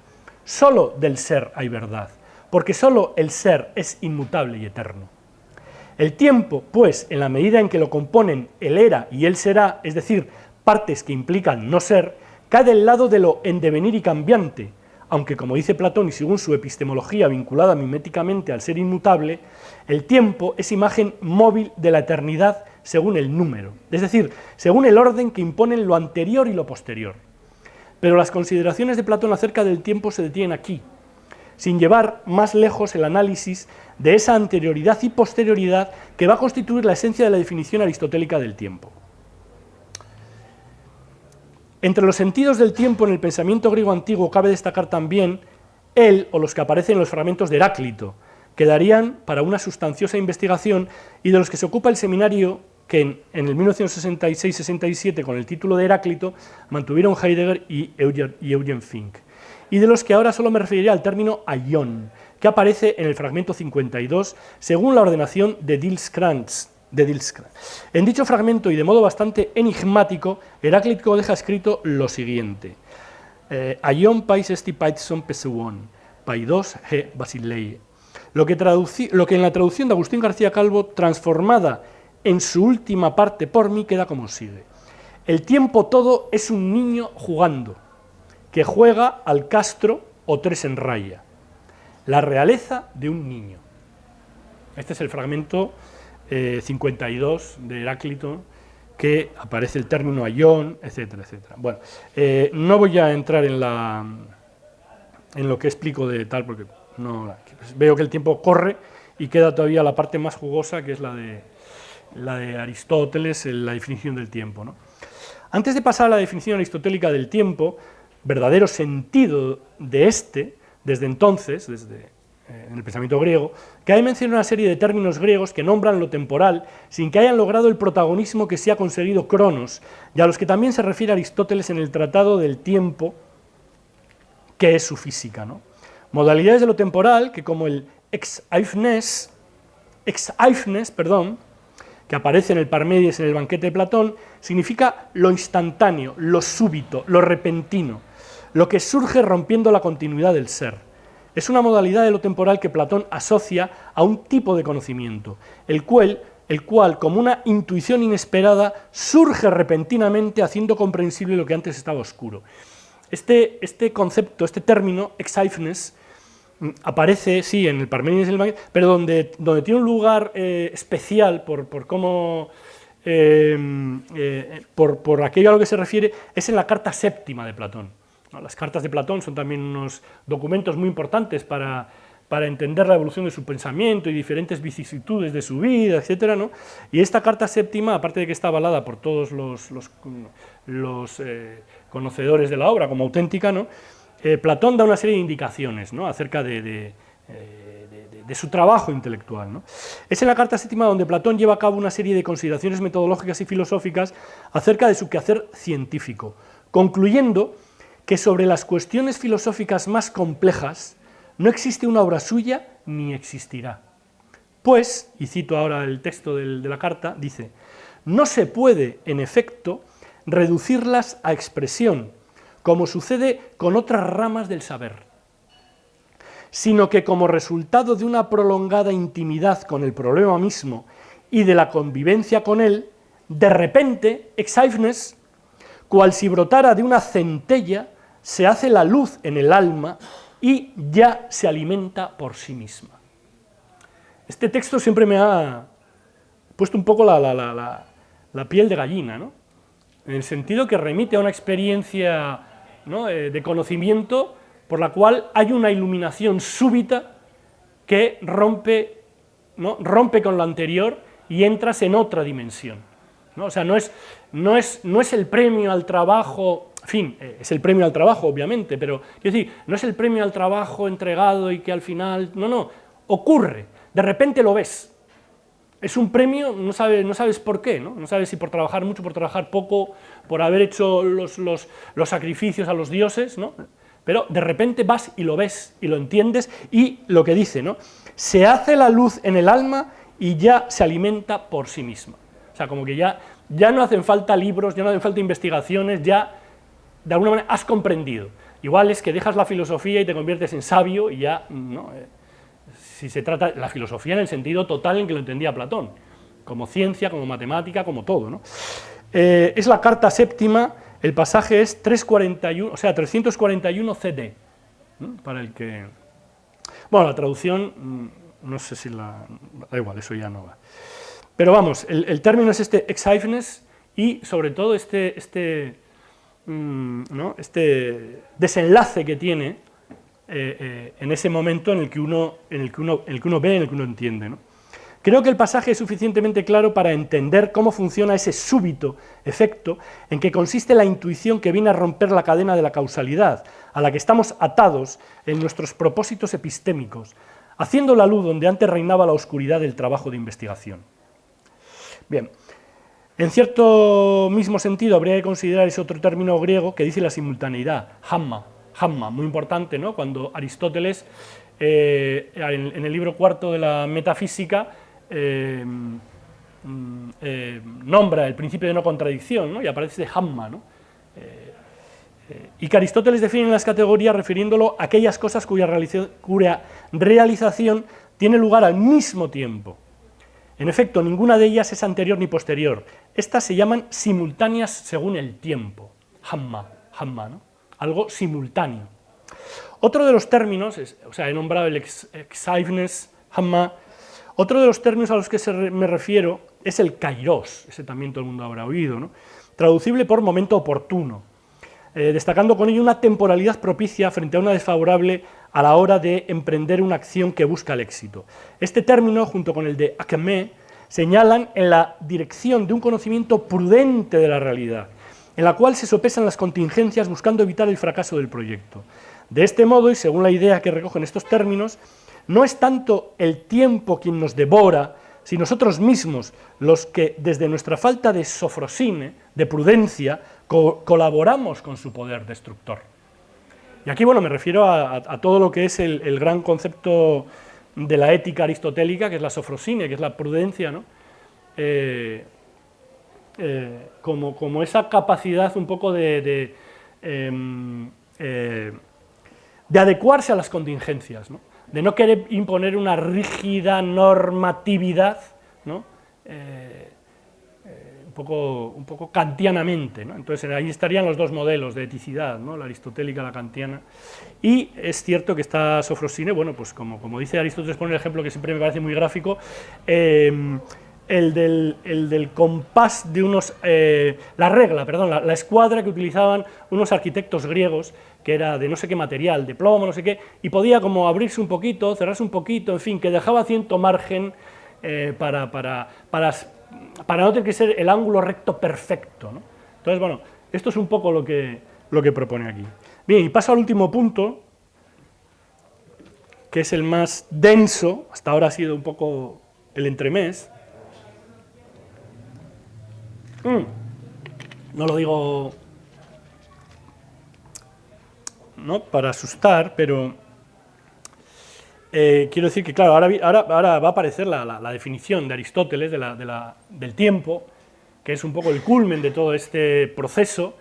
Solo del ser hay verdad, porque solo el ser es inmutable y eterno. El tiempo, pues, en la medida en que lo componen el era y el será, es decir, partes que implican no ser, cae del lado de lo en devenir y cambiante, aunque, como dice Platón y según su epistemología vinculada miméticamente al ser inmutable, el tiempo es imagen móvil de la eternidad según el número, es decir, según el orden que imponen lo anterior y lo posterior. Pero las consideraciones de Platón acerca del tiempo se detienen aquí, sin llevar más lejos el análisis de esa anterioridad y posterioridad que va a constituir la esencia de la definición aristotélica del tiempo. Entre los sentidos del tiempo en el pensamiento griego antiguo cabe destacar también el o los que aparecen en los fragmentos de Heráclito, que darían para una sustanciosa investigación y de los que se ocupa el seminario que en el 1966-67, con el título de Heráclito, mantuvieron Heidegger y Eugen Fink, y de los que ahora solo me referiré al término aion, que aparece en el fragmento 52, según la ordenación de Diels-Krantz. En dicho fragmento, y de modo bastante enigmático, Heráclito deja escrito lo siguiente: aion pais esti paitson peseuon, paidos he basilei. Lo que en la traducción de Agustín García Calvo, transformada en su última parte por mí, queda como sigue: el tiempo todo es un niño jugando, que juega al castro o tres en raya, la realeza de un niño. Este es el fragmento 52 de Heráclito, que aparece el término aion, etcétera, etcétera. Bueno, no voy a entrar en lo que explico de tal, porque no, veo que el tiempo corre y queda todavía la parte más jugosa, que es la de Aristóteles, la definición del tiempo, ¿no? Antes de pasar a la definición aristotélica del tiempo, verdadero sentido de desde entonces, en el pensamiento griego, que hay mencionado una serie de términos griegos que nombran lo temporal sin que hayan logrado el protagonismo que se ha conseguido Cronos, y a los que también se refiere Aristóteles en el Tratado del Tiempo, que es su física, ¿no? Modalidades de lo temporal que, como el ex-aifnes, que aparece en el Parménides en el banquete de Platón, significa lo instantáneo, lo súbito, lo repentino, lo que surge rompiendo la continuidad del ser. Es una modalidad de lo temporal que Platón asocia a un tipo de conocimiento, el cual, como una intuición inesperada, surge repentinamente haciendo comprensible lo que antes estaba oscuro. Este concepto, este término, ex-aifnes, aparece, sí, en el Parménides, pero donde tiene un lugar especial por cómo, por aquello a lo que se refiere, es en la carta séptima de Platón, ¿no? Las cartas de Platón son también unos documentos muy importantes para entender la evolución de su pensamiento y diferentes vicisitudes de su vida, etcétera, ¿no? Y esta carta séptima, aparte de que está avalada por todos los conocedores de la obra como auténtica, ¿no? Platón da una serie de indicaciones, ¿no?, acerca de su trabajo intelectual, ¿no? Es en la carta séptima donde Platón lleva a cabo una serie de consideraciones metodológicas y filosóficas acerca de su quehacer científico, concluyendo que sobre las cuestiones filosóficas más complejas no existe una obra suya ni existirá. Pues, y cito ahora el texto de la carta, dice: no se puede, en efecto, reducirlas a expresión, como sucede con otras ramas del saber, sino que como resultado de una prolongada intimidad con el problema mismo y de la convivencia con él, de repente, ex-aifnes, cual si brotara de una centella, se hace la luz en el alma y ya se alimenta por sí misma. Este texto siempre me ha puesto un poco la piel de gallina, ¿no?, en el sentido que remite a una experiencia, ¿no?, de conocimiento por la cual hay una iluminación súbita que rompe, ¿no?, rompe con lo anterior y entras en otra dimensión, ¿no? O sea, no es el premio al trabajo, en fin, es el premio al trabajo, obviamente, pero quiero decir, no es el premio al trabajo entregado y que al final, no, ocurre, de repente lo ves. Es un premio, no sabes por qué, ¿no? No sabes si por trabajar mucho, por trabajar poco, por haber hecho los sacrificios a los dioses, ¿no? Pero de repente vas y lo ves y lo entiendes, y lo que dice, ¿no?, se hace la luz en el alma y ya se alimenta por sí misma. O sea, como que ya no hacen falta libros, ya no hacen falta investigaciones, ya de alguna manera has comprendido. Igual es que dejas la filosofía y te conviertes en sabio y ya, ¿no? Si se trata de la filosofía en el sentido total en que lo entendía Platón, como ciencia, como matemática, como todo, ¿no? Es la carta séptima, el pasaje es 341, o sea, 341 CD, ¿no?, para el que... Bueno, la traducción, no sé si da igual, eso ya no va. Pero vamos, el término es este ex-aifnes y sobre todo ¿no?, este desenlace que tiene en ese momento en el que uno ve, en el que uno entiende, ¿no? Creo que el pasaje es suficientemente claro para entender cómo funciona ese súbito efecto en que consiste la intuición que viene a romper la cadena de la causalidad, a la que estamos atados en nuestros propósitos epistémicos, haciendo la luz donde antes reinaba la oscuridad del trabajo de investigación. Bien, en cierto mismo sentido habría que considerar ese otro término griego que dice la simultaneidad, hamma, muy importante, ¿no? Cuando Aristóteles, en el libro cuarto de la Metafísica, nombra el principio de no contradicción, ¿no? Y aparece hamma, ¿no? Y que Aristóteles define en las categorías refiriéndolo a aquellas cosas cuya realización tiene lugar al mismo tiempo. En efecto, ninguna de ellas es anterior ni posterior. Estas se llaman simultáneas según el tiempo. Hamma, ¿no? Algo simultáneo. Otro de los términos, he nombrado el exiveness, hamma. Otro de los términos a los que me refiero es el kairos, ese también todo el mundo habrá oído, ¿no? Traducible por momento oportuno, destacando con ello una temporalidad propicia frente a una desfavorable a la hora de emprender una acción que busca el éxito. Este término, junto con el de akme, señalan en la dirección de un conocimiento prudente de la realidad, en la cual se sopesan las contingencias buscando evitar el fracaso del proyecto. De este modo, y según la idea que recogen estos términos, no es tanto el tiempo quien nos devora, sino nosotros mismos los que, desde nuestra falta de sofrosine, de prudencia, colaboramos con su poder destructor. Y aquí, bueno, me refiero a todo lo que es el gran concepto de la ética aristotélica, que es la sofrosine, que es la prudencia, ¿no? Como esa capacidad un poco de adecuarse a las contingencias, ¿no? De no querer imponer una rígida normatividad, ¿no? Un poco kantianamente, ¿no? Entonces ahí estarían los dos modelos de eticidad, ¿no? La aristotélica, la kantiana, y es cierto que esta sofrosine, bueno, pues como dice Aristóteles, pone el ejemplo que siempre me parece muy gráfico, el del compás de unos, la escuadra que utilizaban unos arquitectos griegos, que era de no sé qué material, de plomo, no sé qué, y podía como abrirse un poquito, cerrarse un poquito, en fin, que dejaba cierto margen para no tener que ser el ángulo recto perfecto, ¿no? Entonces, bueno, esto es un poco lo que propone aquí. Bien, y paso al último punto, que es el más denso, hasta ahora ha sido un poco el entremés. No lo digo, ¿no?, para asustar, pero quiero decir que, claro, ahora va a aparecer la definición de Aristóteles del tiempo, que es un poco el culmen de todo este proceso,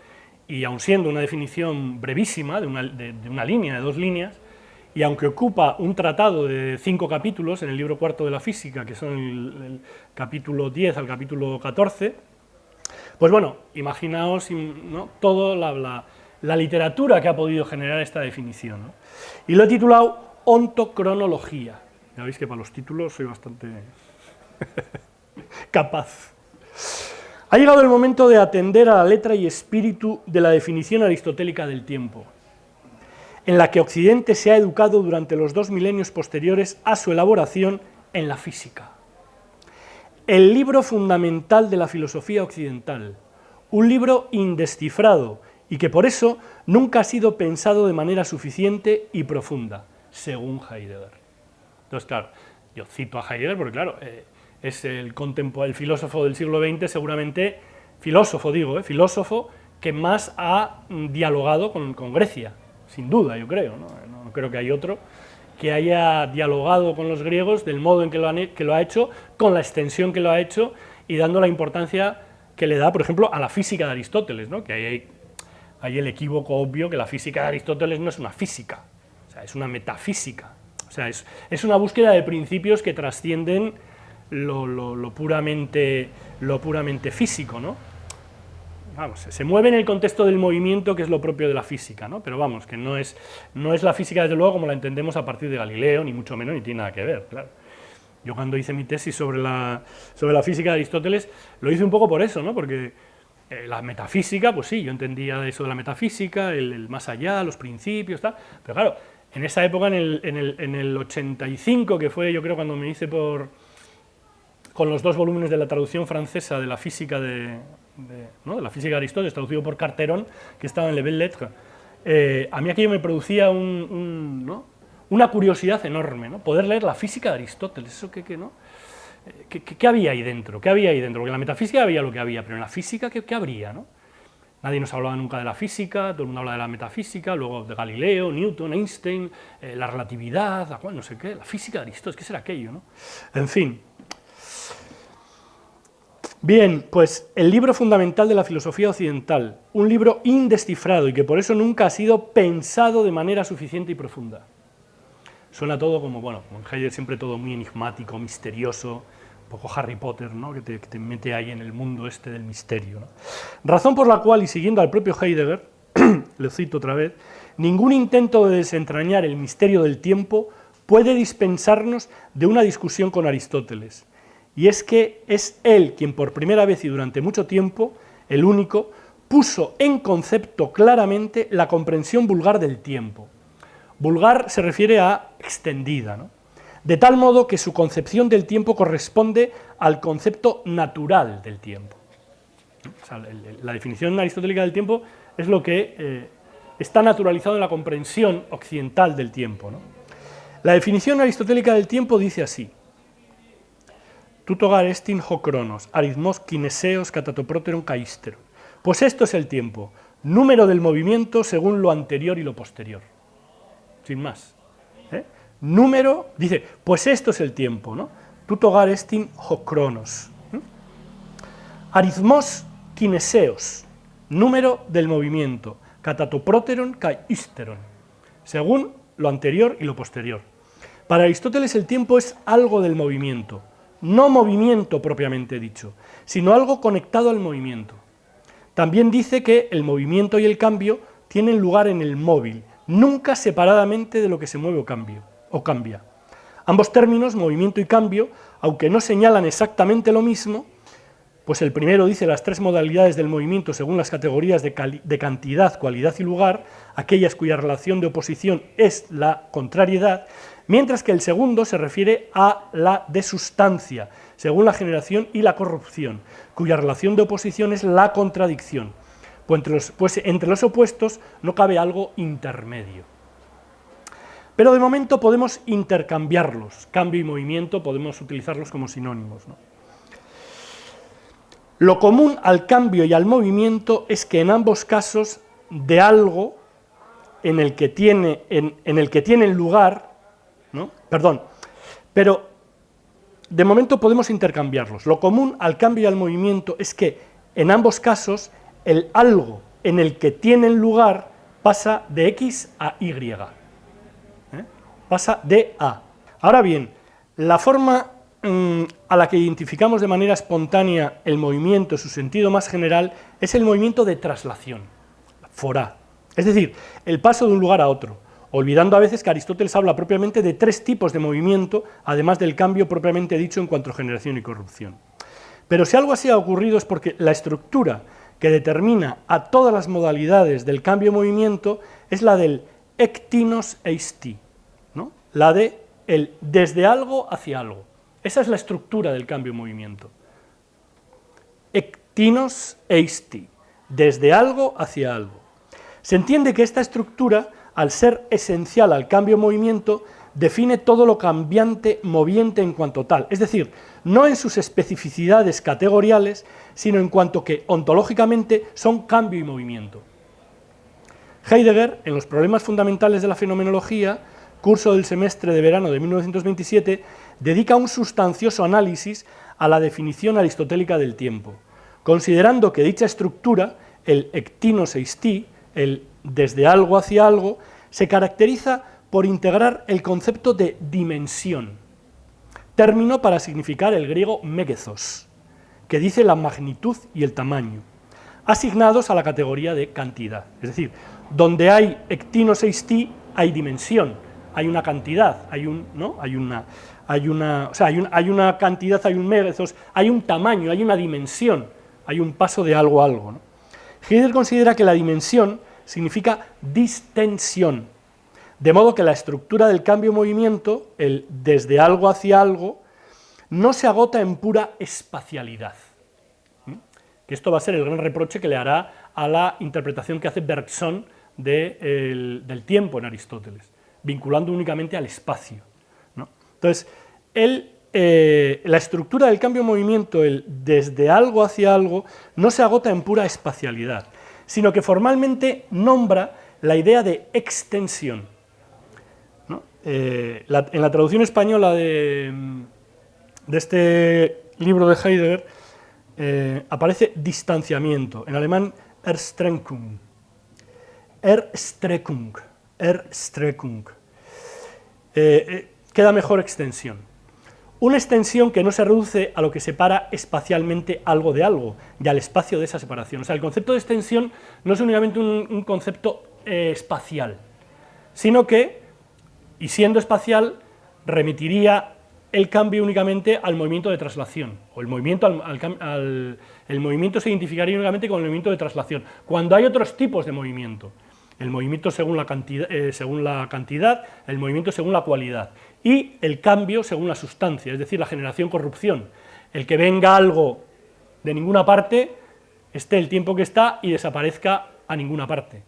y aun siendo una definición brevísima, de una línea, de 2 líneas, y aunque ocupa un tratado de 5 capítulos en el libro cuarto de la física, que son el capítulo 10 al capítulo 14, pues bueno, imaginaos, ¿no?, toda la literatura que ha podido generar esta definición, ¿no? Y lo he titulado Ontocronología. Ya veis que para los títulos soy bastante capaz. Ha llegado el momento de atender a la letra y espíritu de la definición aristotélica del tiempo, en la que Occidente se ha educado durante los 2 milenios posteriores a su elaboración en la física. El libro fundamental de la filosofía occidental, un libro indescifrado y que por eso nunca ha sido pensado de manera suficiente y profunda, según Heidegger. Entonces, claro, yo cito a Heidegger porque, claro, es el filósofo del siglo XX, seguramente, filósofo que más ha dialogado con Grecia, sin duda, yo creo, no creo que hay otro que haya dialogado con los griegos del modo en que lo ha hecho, con la extensión que lo ha hecho y dando la importancia que le da, por ejemplo, a la física de Aristóteles, ¿no? Que hay el equívoco obvio que la física de Aristóteles no es una física, o sea, es una metafísica, o sea, es una búsqueda de principios que trascienden lo puramente físico, ¿no? Vamos, se mueve en el contexto del movimiento, que es lo propio de la física, ¿no? Pero vamos, que no es la física, desde luego, como la entendemos a partir de Galileo, ni mucho menos, ni tiene nada que ver, claro. Yo cuando hice mi tesis sobre la física de Aristóteles, lo hice un poco por eso, ¿no? Porque la metafísica, pues sí, yo entendía eso de la metafísica, el más allá, los principios, tal, pero claro, en esa época, en el 85, que fue, yo creo, cuando me hice por con los 2 volúmenes de la traducción francesa de la física ¿no? de la física de Aristóteles, traducido por Carteron, que estaba en Le Belles Lettres, a mí aquello me producía ¿no? una curiosidad enorme, ¿no? Poder leer la física de Aristóteles, eso ¿no? ¿Qué había ahí dentro? ¿Qué había ahí dentro? Porque en la metafísica había lo que había, pero en la física, ¿qué habría? ¿No? Nadie nos hablaba nunca de la física, todo el mundo habla de la metafísica, luego de Galileo, Newton, Einstein, la relatividad, no sé qué, la física de Aristóteles, ¿qué será aquello? ¿No? En fin. Bien, pues el libro fundamental de la filosofía occidental, un libro indescifrado y que por eso nunca ha sido pensado de manera suficiente y profunda. Suena todo como, bueno, en Heidegger siempre todo muy enigmático, misterioso, un poco Harry Potter, ¿no? que te mete ahí en el mundo este del misterio, ¿no? Razón por la cual, y siguiendo al propio Heidegger, lo cito otra vez, ningún intento de desentrañar el misterio del tiempo puede dispensarnos de una discusión con Aristóteles, y es que es él quien por primera vez y durante mucho tiempo, el único, puso en concepto claramente la comprensión vulgar del tiempo. Vulgar se refiere a extendida, ¿no? De tal modo que su concepción del tiempo corresponde al concepto natural del tiempo. O sea, la definición aristotélica del tiempo es lo que está naturalizado en la comprensión occidental del tiempo, ¿no? La definición aristotélica del tiempo dice así: tutogar estin ho cronos, arithmos kineseos katatoproteron kaisteron. Pues esto es el tiempo, número del movimiento según lo anterior y lo posterior. Sin más. Número, dice, pues esto es el tiempo, ¿no? Tutogar estin ho cronos. Arithmos kineseos, número del movimiento, katatoproteron kai isteron, según lo anterior y lo posterior. Para Aristóteles el tiempo es algo del movimiento, no movimiento propiamente dicho, sino algo conectado al movimiento. También dice que el movimiento y el cambio tienen lugar en el móvil, nunca separadamente de lo que se mueve o cambia. Ambos términos, movimiento y cambio, aunque no señalan exactamente lo mismo, pues el primero dice las 3 modalidades del movimiento según las categorías de cantidad, cualidad y lugar, aquellas cuya relación de oposición es la contrariedad, mientras que el segundo se refiere a la de sustancia, según la generación y la corrupción, cuya relación de oposición es la contradicción, pues entre los opuestos no cabe algo intermedio. Pero de momento podemos intercambiarlos, cambio y movimiento podemos utilizarlos como sinónimos, ¿no? Lo común al cambio y al movimiento es que en ambos casos de algo en el que tienen lugar, ¿no? Perdón, pero de momento podemos intercambiarlos. Lo común al cambio y al movimiento es que en ambos casos el algo en el que tienen lugar pasa de X a Y. Pasa de A. Ahora bien, la forma a la que identificamos de manera espontánea el movimiento, su sentido más general, es el movimiento de traslación, forá, es decir, el paso de un lugar a otro, olvidando a veces que Aristóteles habla propiamente de 3 tipos de movimiento, además del cambio propiamente dicho en cuanto a generación y corrupción. Pero si algo así ha ocurrido es porque la estructura que determina a todas las modalidades del cambio-movimiento es la del ectinos eisti, ¿no? La de el desde algo hacia algo. Esa es la estructura del cambio-movimiento. Ectinos eisti, desde algo hacia algo. Se entiende que esta estructura, al ser esencial al cambio-movimiento, define todo lo cambiante, moviente en cuanto tal, es decir, no en sus especificidades categoriales, sino en cuanto que ontológicamente son cambio y movimiento. Heidegger, en los problemas fundamentales de la fenomenología, curso del semestre de verano de 1927, dedica un sustancioso análisis a la definición aristotélica del tiempo, considerando que dicha estructura, el ectinos eisti, el desde algo hacia algo, se caracteriza por integrar el concepto de dimensión, término para significar el griego megethos, que dice la magnitud y el tamaño, asignados a la categoría de cantidad. Es decir, donde hay ectinos eisti hay dimensión, hay una cantidad, hay una cantidad, hay un megethos, hay un tamaño, hay una dimensión, hay un paso de algo a algo, ¿no? Heidegger considera que la dimensión significa distensión, de modo que la estructura del cambio-movimiento, el desde algo hacia algo, no se agota en pura espacialidad. Que esto va a ser el gran reproche que le hará a la interpretación que hace Bergson del tiempo en Aristóteles, vinculando únicamente al espacio, ¿no? Entonces, la estructura del cambio-movimiento, el desde algo hacia algo, no se agota en pura espacialidad, sino que formalmente nombra la idea de extensión, ¿no? En la traducción española de este libro de Heidegger aparece distanciamiento, en alemán Erstreckung. Queda mejor extensión. Una extensión que no se reduce a lo que separa espacialmente algo de algo y al espacio de esa separación. O sea, el concepto de extensión no es únicamente un concepto espacial, sino que, y siendo espacial, remitiría el cambio únicamente al movimiento de traslación, o el movimiento, el movimiento se identificaría únicamente con el movimiento de traslación, cuando hay otros tipos de movimiento. El movimiento según la cantidad, el movimiento según la cualidad, y el cambio según la sustancia, es decir, la generación-corrupción. El que venga algo de ninguna parte, esté el tiempo que está y desaparezca a ninguna parte.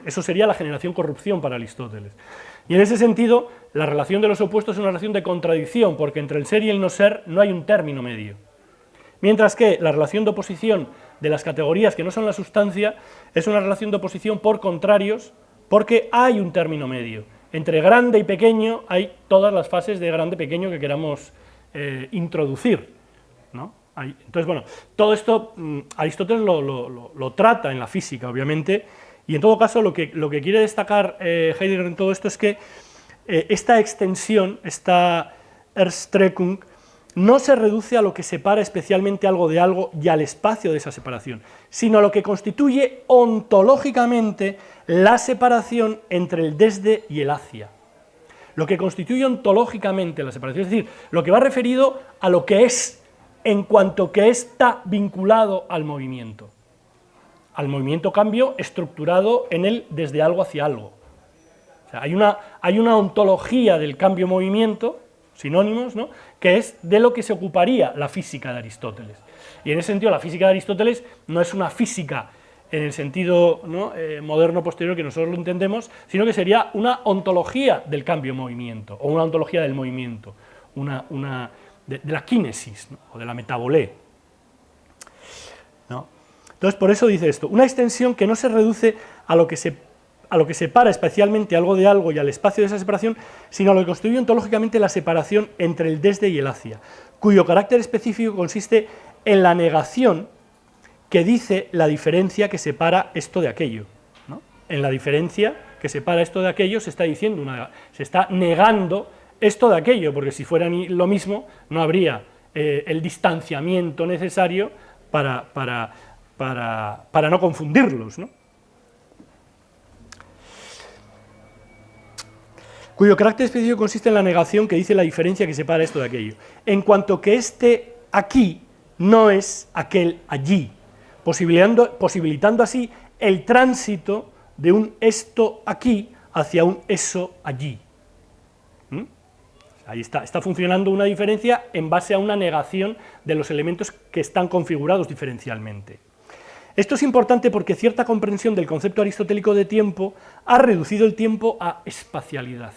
Eso sería la generación-corrupción para Aristóteles. Y en ese sentido, la relación de los opuestos es una relación de contradicción, porque entre el ser y el no ser no hay un término medio. Mientras que la relación de oposición de las categorías que no son la sustancia es una relación de oposición por contrarios, porque hay un término medio. Entre grande y pequeño hay todas las fases de grande y pequeño que queramos introducir, ¿no? Entonces, bueno, todo esto Aristóteles lo trata en la física, obviamente, y en todo caso lo que quiere destacar Heidegger en todo esto es que esta extensión, esta Erstreckung, no se reduce a lo que separa especialmente algo de algo y al espacio de esa separación, sino a lo que constituye ontológicamente la separación entre el desde y el hacia. Lo que constituye ontológicamente la separación, es decir, lo que va referido a lo que es en cuanto que está vinculado al movimiento cambio estructurado en el desde algo hacia algo. O sea, hay una ontología del cambio-movimiento, sinónimos, ¿no?, que es de lo que se ocuparía la física de Aristóteles. Y en ese sentido la física de Aristóteles no es una física en el sentido, ¿no?, moderno posterior que nosotros lo entendemos, sino que sería una ontología del cambio-movimiento, o una ontología del movimiento, de la kínesis, ¿no?, o de la metabolé, ¿no? Entonces, por eso dice esto, una extensión que no se reduce a lo que separa especialmente algo de algo y al espacio de esa separación, sino a lo que constituye ontológicamente la separación entre el desde y el hacia, cuyo carácter específico consiste en la negación que dice la diferencia que separa esto de aquello, ¿no? En la diferencia que separa esto de aquello se está diciendo, se está negando esto de aquello, porque si fuera lo mismo no habría el distanciamiento necesario para no confundirlos, ¿no? Cuyo carácter específico consiste en la negación que dice la diferencia que separa esto de aquello, en cuanto que este aquí no es aquel allí, posibilitando así el tránsito de un esto aquí hacia un eso allí. Ahí está funcionando una diferencia en base a una negación de los elementos que están configurados diferencialmente. Esto es importante porque cierta comprensión del concepto aristotélico de tiempo ha reducido el tiempo a espacialidad.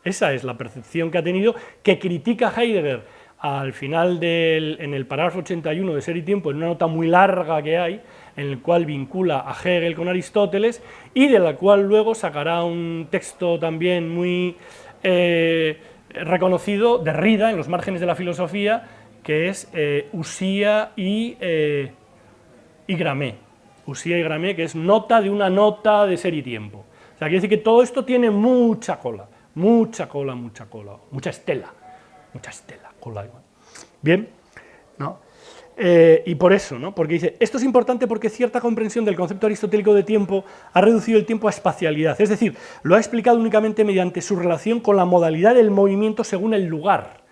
Esa es la percepción que ha tenido, que critica Heidegger al final en el parágrafo 81 de Ser y Tiempo, en una nota muy larga que hay, en el cual vincula a Hegel con Aristóteles, y de la cual luego sacará un texto también muy reconocido, Derrida, en los márgenes de la filosofía, que es Usía y Gramé. Usía y Gramé, que es nota de una nota de Ser y Tiempo. O sea, quiere decir que todo esto tiene mucha cola, mucha estela, cola igual. Bien, ¿no? Y por eso, ¿no?, porque dice, esto es importante porque cierta comprensión del concepto aristotélico de tiempo ha reducido el tiempo a espacialidad, es decir, lo ha explicado únicamente mediante su relación con la modalidad del movimiento según el lugar,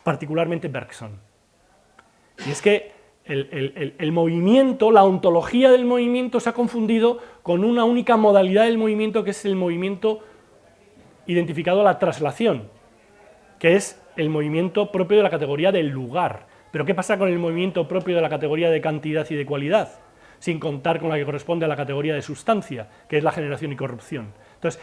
particularmente Bergson. Y es que el movimiento, la ontología del movimiento se ha confundido con una única modalidad del movimiento, que es el movimiento identificado a la traslación, que es el movimiento propio de la categoría del lugar. Pero ¿qué pasa con el movimiento propio de la categoría de cantidad y de cualidad? Sin contar con la que corresponde a la categoría de sustancia, que es la generación y corrupción. Entonces,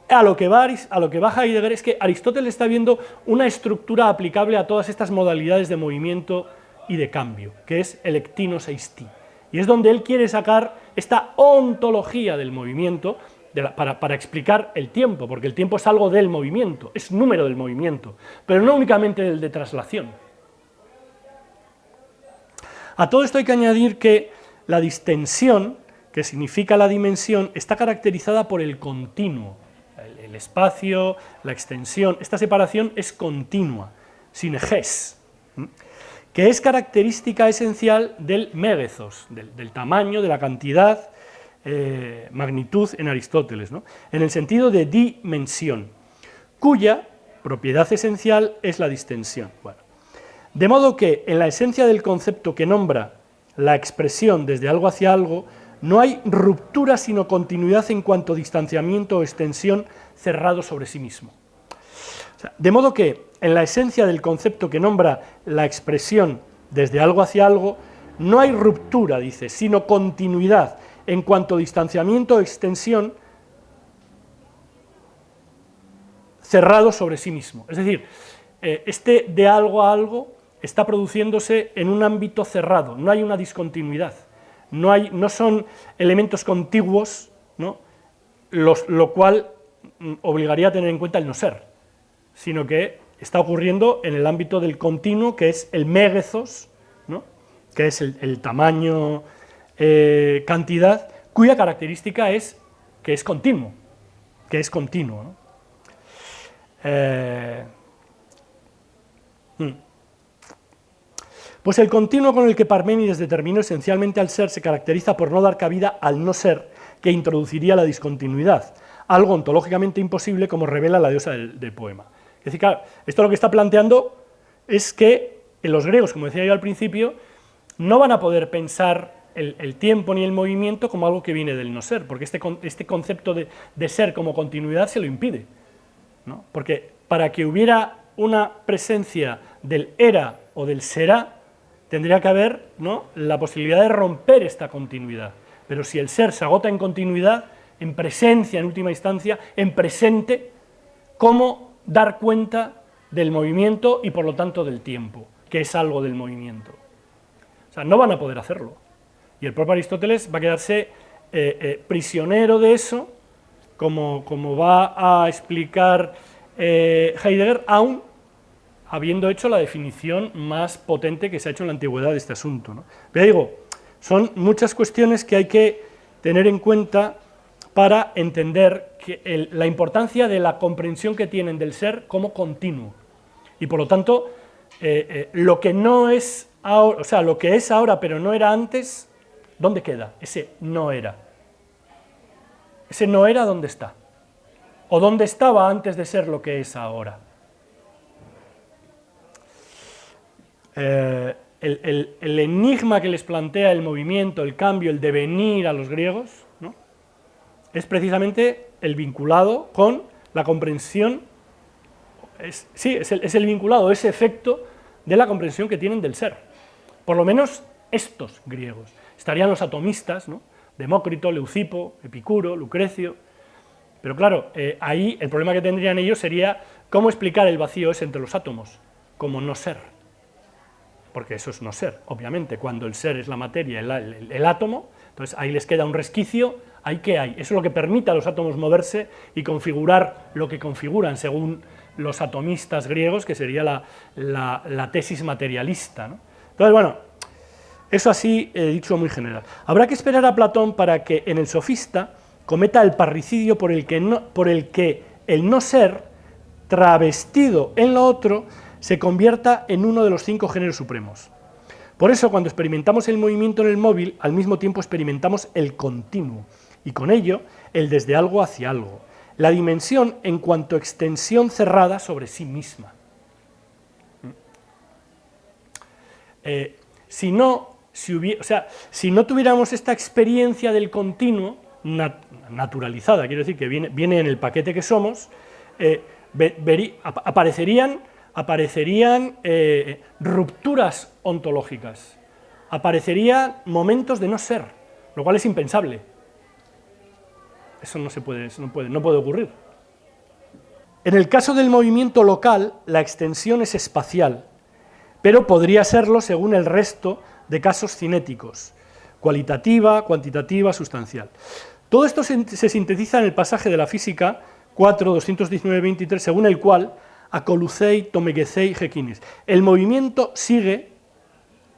a lo que va Heidegger es que Aristóteles está viendo una estructura aplicable a todas estas modalidades de movimiento y de cambio, que es el ectinos eisti. Y es donde él quiere sacar esta ontología del movimiento para explicar el tiempo, porque el tiempo es algo del movimiento, es número del movimiento, pero no únicamente del de traslación. A todo esto hay que añadir que la distensión, que significa la dimensión, está caracterizada por el continuo. El espacio, la extensión, esta separación es continua, sin ejes, que es característica esencial del megethos, del tamaño, de la cantidad, magnitud en Aristóteles, ¿no? En el sentido de dimensión, cuya propiedad esencial es la distensión. Bueno, de modo que en la esencia del concepto que nombra la expresión desde algo hacia algo, no hay ruptura sino continuidad en cuanto a distanciamiento o extensión cerrado sobre sí mismo. O sea, de modo que en la esencia del concepto que nombra la expresión desde algo hacia algo, no hay ruptura, dice, sino continuidad en cuanto a distanciamiento o extensión cerrado sobre sí mismo. Es decir, este de algo a algo está produciéndose en un ámbito cerrado, no hay una discontinuidad. No son elementos contiguos, ¿no? Lo cual obligaría a tener en cuenta el no ser, sino que está ocurriendo en el ámbito del continuo, que es el megethos, ¿no? Que es el tamaño, cantidad, cuya característica es que es continuo, ¿no? Pues el continuo con el que Parménides determinó esencialmente al ser se caracteriza por no dar cabida al no ser, que introduciría la discontinuidad, algo ontológicamente imposible, como revela la diosa del poema. Es decir, claro, esto lo que está planteando es que los griegos, como decía yo al principio, no van a poder pensar el tiempo ni el movimiento como algo que viene del no ser, porque este concepto de ser como continuidad se lo impide, ¿no? Porque para que hubiera una presencia del era o del será, tendría que haber, ¿no?, la posibilidad de romper esta continuidad. Pero si el ser se agota en continuidad, en presencia en última instancia, en presente, ¿cómo dar cuenta del movimiento y por lo tanto del tiempo, que es algo del movimiento? O sea, no van a poder hacerlo. Y el propio Aristóteles va a quedarse prisionero de eso, como va a explicar Heidegger, aún habiendo hecho la definición más potente que se ha hecho en la antigüedad de este asunto, ¿no? Pero digo, son muchas cuestiones que hay que tener en cuenta para entender la importancia de la comprensión que tienen del ser como continuo. Y por lo tanto, lo que no es ahora, o sea, lo que es ahora pero no era antes, ¿dónde queda? Ese no era. Ese no era, ¿dónde está? ¿O dónde estaba antes de ser lo que es ahora? El enigma que les plantea el movimiento, el cambio, el devenir a los griegos, ¿no?, es precisamente el vinculado con la comprensión, es el vinculado, ese efecto de la comprensión que tienen del ser. Por lo menos estos griegos. Estarían los atomistas, ¿no?, Demócrito, Leucipo, Epicuro, Lucrecio, pero claro, ahí el problema que tendrían ellos sería cómo explicar el vacío ese entre los átomos, como no ser. Porque eso es no ser, obviamente, cuando el ser es la materia, el átomo, entonces ahí les queda un resquicio, ¿ahí qué hay? Eso es lo que permite a los átomos moverse y configurar lo que configuran, según los atomistas griegos, que sería la tesis materialista, ¿no? Entonces, bueno, eso así dicho muy general. Habrá que esperar a Platón para que en el Sofista cometa el parricidio por el que el no ser, travestido en lo otro, se convierta en uno de los 5 géneros supremos. Por eso, cuando experimentamos el movimiento en el móvil, al mismo tiempo experimentamos el continuo, y con ello, el desde algo hacia algo, la dimensión en cuanto a extensión cerrada sobre sí misma. Si no tuviéramos esta experiencia del continuo, naturalizada, quiero decir que viene en el paquete que somos, aparecerían aparecerían rupturas ontológicas, aparecerían momentos de no ser, lo cual es impensable. Eso no se puede, no puede ocurrir. En el caso del movimiento local, la extensión es espacial, pero podría serlo según el resto de casos cinéticos, cualitativa, cuantitativa, sustancial. Todo esto se sintetiza en el pasaje de la física 4, 219-23, según el cual, acoluzei, tomegezei, jequinis. El movimiento sigue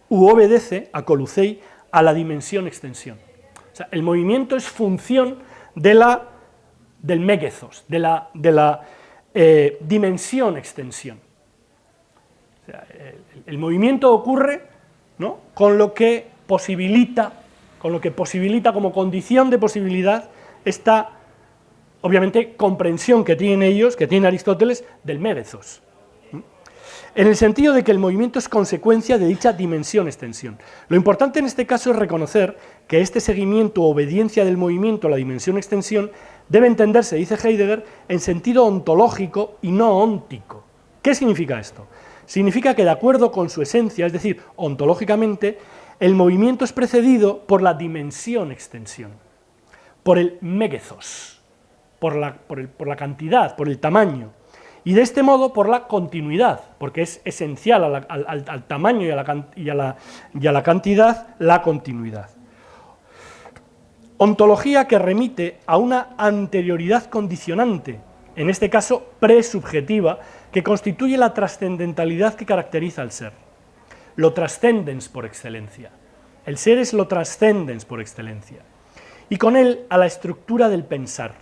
u obedece, acoluzei, a la dimensión-extensión. O sea, el movimiento es función del megezos, de la dimensión-extensión. O sea, el movimiento ocurre, ¿no?, con lo que posibilita como condición de posibilidad esta, obviamente, comprensión que tienen ellos, que tiene Aristóteles, del megezos. En el sentido de que el movimiento es consecuencia de dicha dimensión-extensión. Lo importante en este caso es reconocer que este seguimiento o obediencia del movimiento a la dimensión-extensión debe entenderse, dice Heidegger, en sentido ontológico y no óntico. ¿Qué significa esto? Significa que de acuerdo con su esencia, es decir, ontológicamente, el movimiento es precedido por la dimensión-extensión, por el megezos, por la cantidad, por el tamaño, y de este modo por la continuidad, porque es esencial al tamaño y a la cantidad la continuidad. Ontología que remite a una anterioridad condicionante, en este caso presubjetiva, que constituye la trascendentalidad que caracteriza al ser. Lo trascendens por excelencia. El ser es lo trascendens por excelencia. Y con él a la estructura del pensar.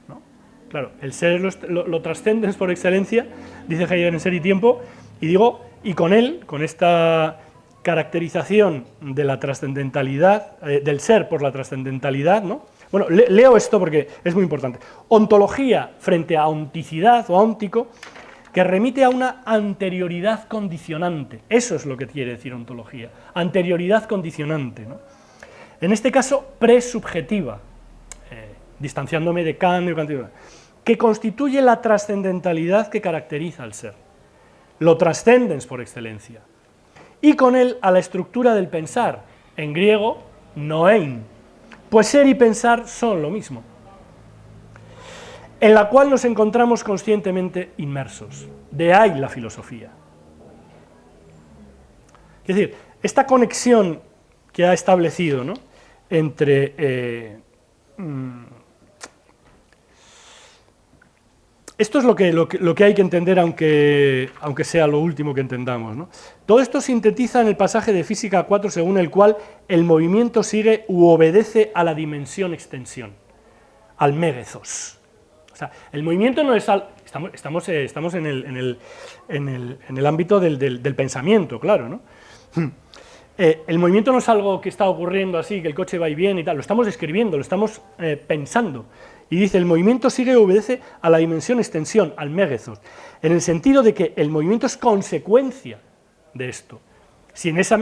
¿No? Claro, el ser es lo trascendens por excelencia, dice Heidegger en Ser y Tiempo, y con él, con esta caracterización de la trascendentalidad, del ser por la trascendentalidad, ¿no? Bueno, leo esto porque es muy importante. Ontología frente a onticidad o óntico, que remite a una anterioridad condicionante. Eso es lo que quiere decir ontología, anterioridad condicionante, ¿no? En este caso, presubjetiva, distanciándome de Kant, que constituye la trascendentalidad que caracteriza al ser. Lo trascendens por excelencia. Y con él a la estructura del pensar, en griego, noein, pues ser y pensar son lo mismo, en la cual nos encontramos conscientemente inmersos. De ahí la filosofía. Es decir, esta conexión que ha establecido, ¿no?, entre... esto es lo que hay que entender, aunque sea lo último que entendamos, ¿no? Todo esto sintetiza en el pasaje de Física 4, según el cual el movimiento sigue u obedece a la dimensión-extensión, al megezos. O sea, el movimiento no es estamos en el ámbito del pensamiento, claro, ¿no? El movimiento no es algo que está ocurriendo así, que el coche va y viene y tal, lo estamos escribiendo, lo estamos pensando. Y dice, el movimiento sigue y obedece a la dimensión-extensión, al megezos, en el sentido de que el movimiento es consecuencia de esto. Sin ese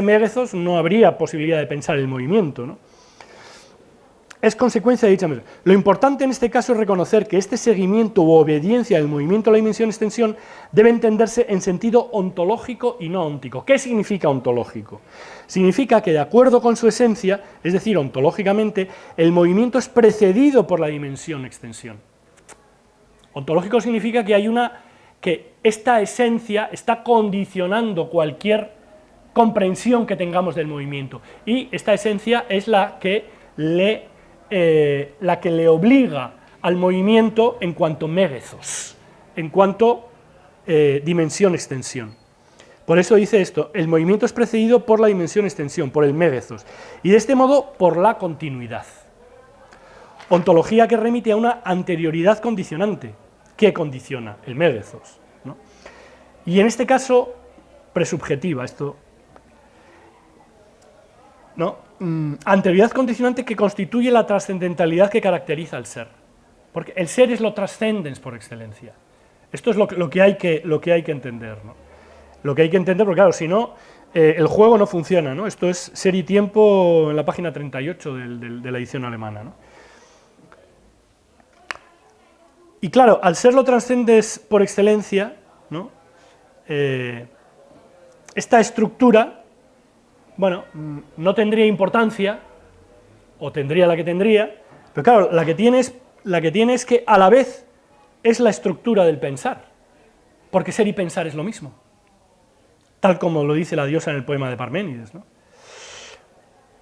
megezos no habría posibilidad de pensar el movimiento, ¿no? Es consecuencia de dicha medida. Lo importante en este caso es reconocer que este seguimiento u obediencia del movimiento a la dimensión-extensión debe entenderse en sentido ontológico y no óntico. ¿Qué significa ontológico? Significa que de acuerdo con su esencia, es decir, ontológicamente, el movimiento es precedido por la dimensión-extensión. Ontológico significa que esta esencia está condicionando cualquier comprensión que tengamos del movimiento, y esta esencia es la que le obliga al movimiento en cuanto megezos, en cuanto dimensión-extensión. Por eso dice esto, el movimiento es precedido por la dimensión-extensión, por el megezos, y de este modo por la continuidad. Ontología que remite a una anterioridad condicionante. ¿Qué condiciona? El megezos, ¿no? Y en este caso, presubjetiva, esto, ¿no? Anterioridad condicionante que constituye la trascendentalidad que caracteriza al ser. Porque el ser es lo trascendens por excelencia. Esto es lo que hay que entender, ¿no? Lo que hay que entender, porque claro, si no, el juego no funciona, ¿no? Esto es Ser y Tiempo en la página 38 de la edición alemana, ¿no? Y claro, al ser lo trascendentes por excelencia, ¿no? Esta estructura, bueno, no tendría importancia, o tendría la que tendría, pero claro, la que tiene es que a la vez es la estructura del pensar, porque ser y pensar es lo mismo, tal como lo dice la diosa en el poema de Parménides, ¿no?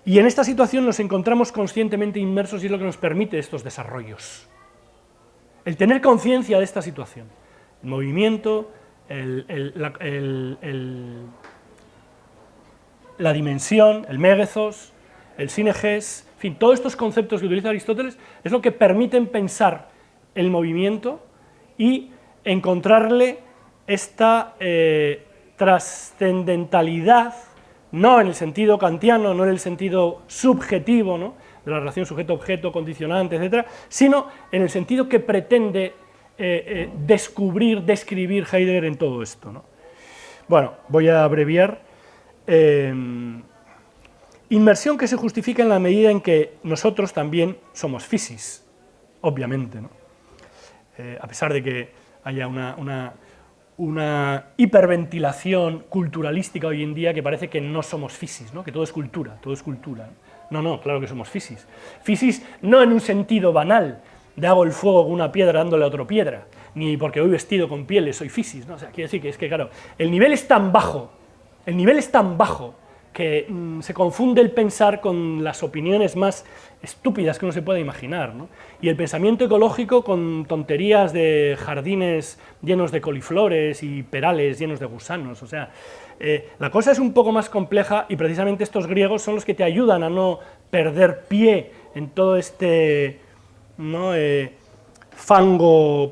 Y en esta situación nos encontramos conscientemente inmersos y es lo que nos permite estos desarrollos. El tener conciencia de esta situación, el movimiento, la dimensión, el megathos, el syneges, en fin, todos estos conceptos que utiliza Aristóteles es lo que permiten pensar el movimiento y encontrarle esta trascendentalidad, no en el sentido kantiano, no en el sentido subjetivo, ¿no?, de la relación sujeto-objeto, condicionante, etcétera, sino en el sentido que pretende descubrir, describir Heidegger en todo esto, ¿no? Bueno, voy a abreviar. Inmersión que se justifica en la medida en que nosotros también somos physis, obviamente, ¿no? A pesar de que haya una hiperventilación culturalística hoy en día que parece que no somos physis, ¿no?, que todo es cultura, todo es cultura. No, claro que somos physis. Physis no en un sentido banal, de hago el fuego con una piedra dándole a otra piedra, ni porque voy vestido con pieles soy physis, ¿no? O sea, quiere decir que es que, claro, el nivel es tan bajo que se confunde el pensar con las opiniones más estúpidas que uno se pueda imaginar, ¿no? Y el pensamiento ecológico con tonterías de jardines llenos de coliflores y perales llenos de gusanos, o sea, la cosa es un poco más compleja y precisamente estos griegos son los que te ayudan a no perder pie en todo este, ¿no?, fango, o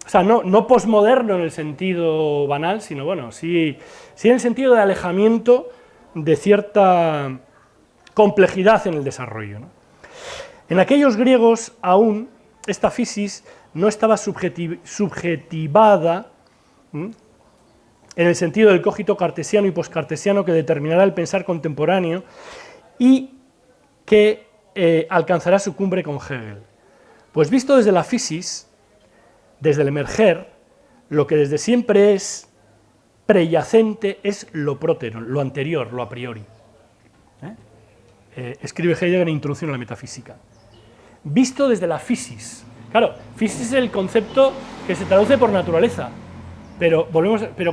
sea, no posmoderno en el sentido banal, sino bueno, sí en el sentido de alejamiento de cierta complejidad en el desarrollo, ¿no? En aquellos griegos aún esta physis no estaba subjetivada en el sentido del cogito cartesiano y poscartesiano que determinará el pensar contemporáneo y que alcanzará su cumbre con Hegel. Pues visto desde la physis, desde el emerger, lo que desde siempre es preyacente es lo próteron, lo anterior, lo a priori. Escribe Heidegger en Introducción a la metafísica. Visto desde la physis. Claro, physis es el concepto que se traduce por naturaleza, pero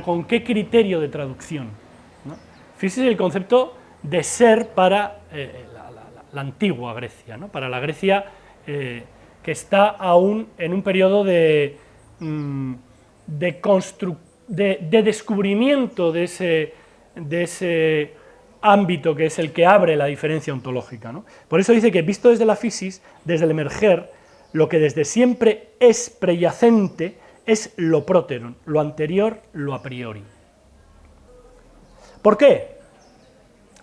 ¿con qué criterio de traducción?, ¿no? Physis es el concepto de ser para la antigua Grecia, ¿no?, para la Grecia que está aún en un periodo de descubrimiento de ese ámbito que es el que abre la diferencia ontológica, ¿no? Por eso dice que visto desde la physis, desde el emerger, lo que desde siempre es preyacente es lo próteron, lo anterior, lo a priori. ¿Por qué?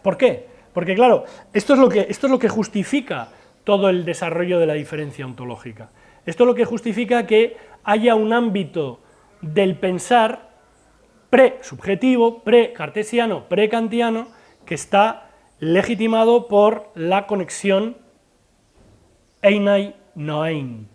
¿Por qué? Porque claro, esto es lo que justifica todo el desarrollo de la diferencia ontológica. Esto es lo que justifica que haya un ámbito del pensar pre-subjetivo, pre-cartesiano, pre-kantiano, que está legitimado por la conexión einai-noein,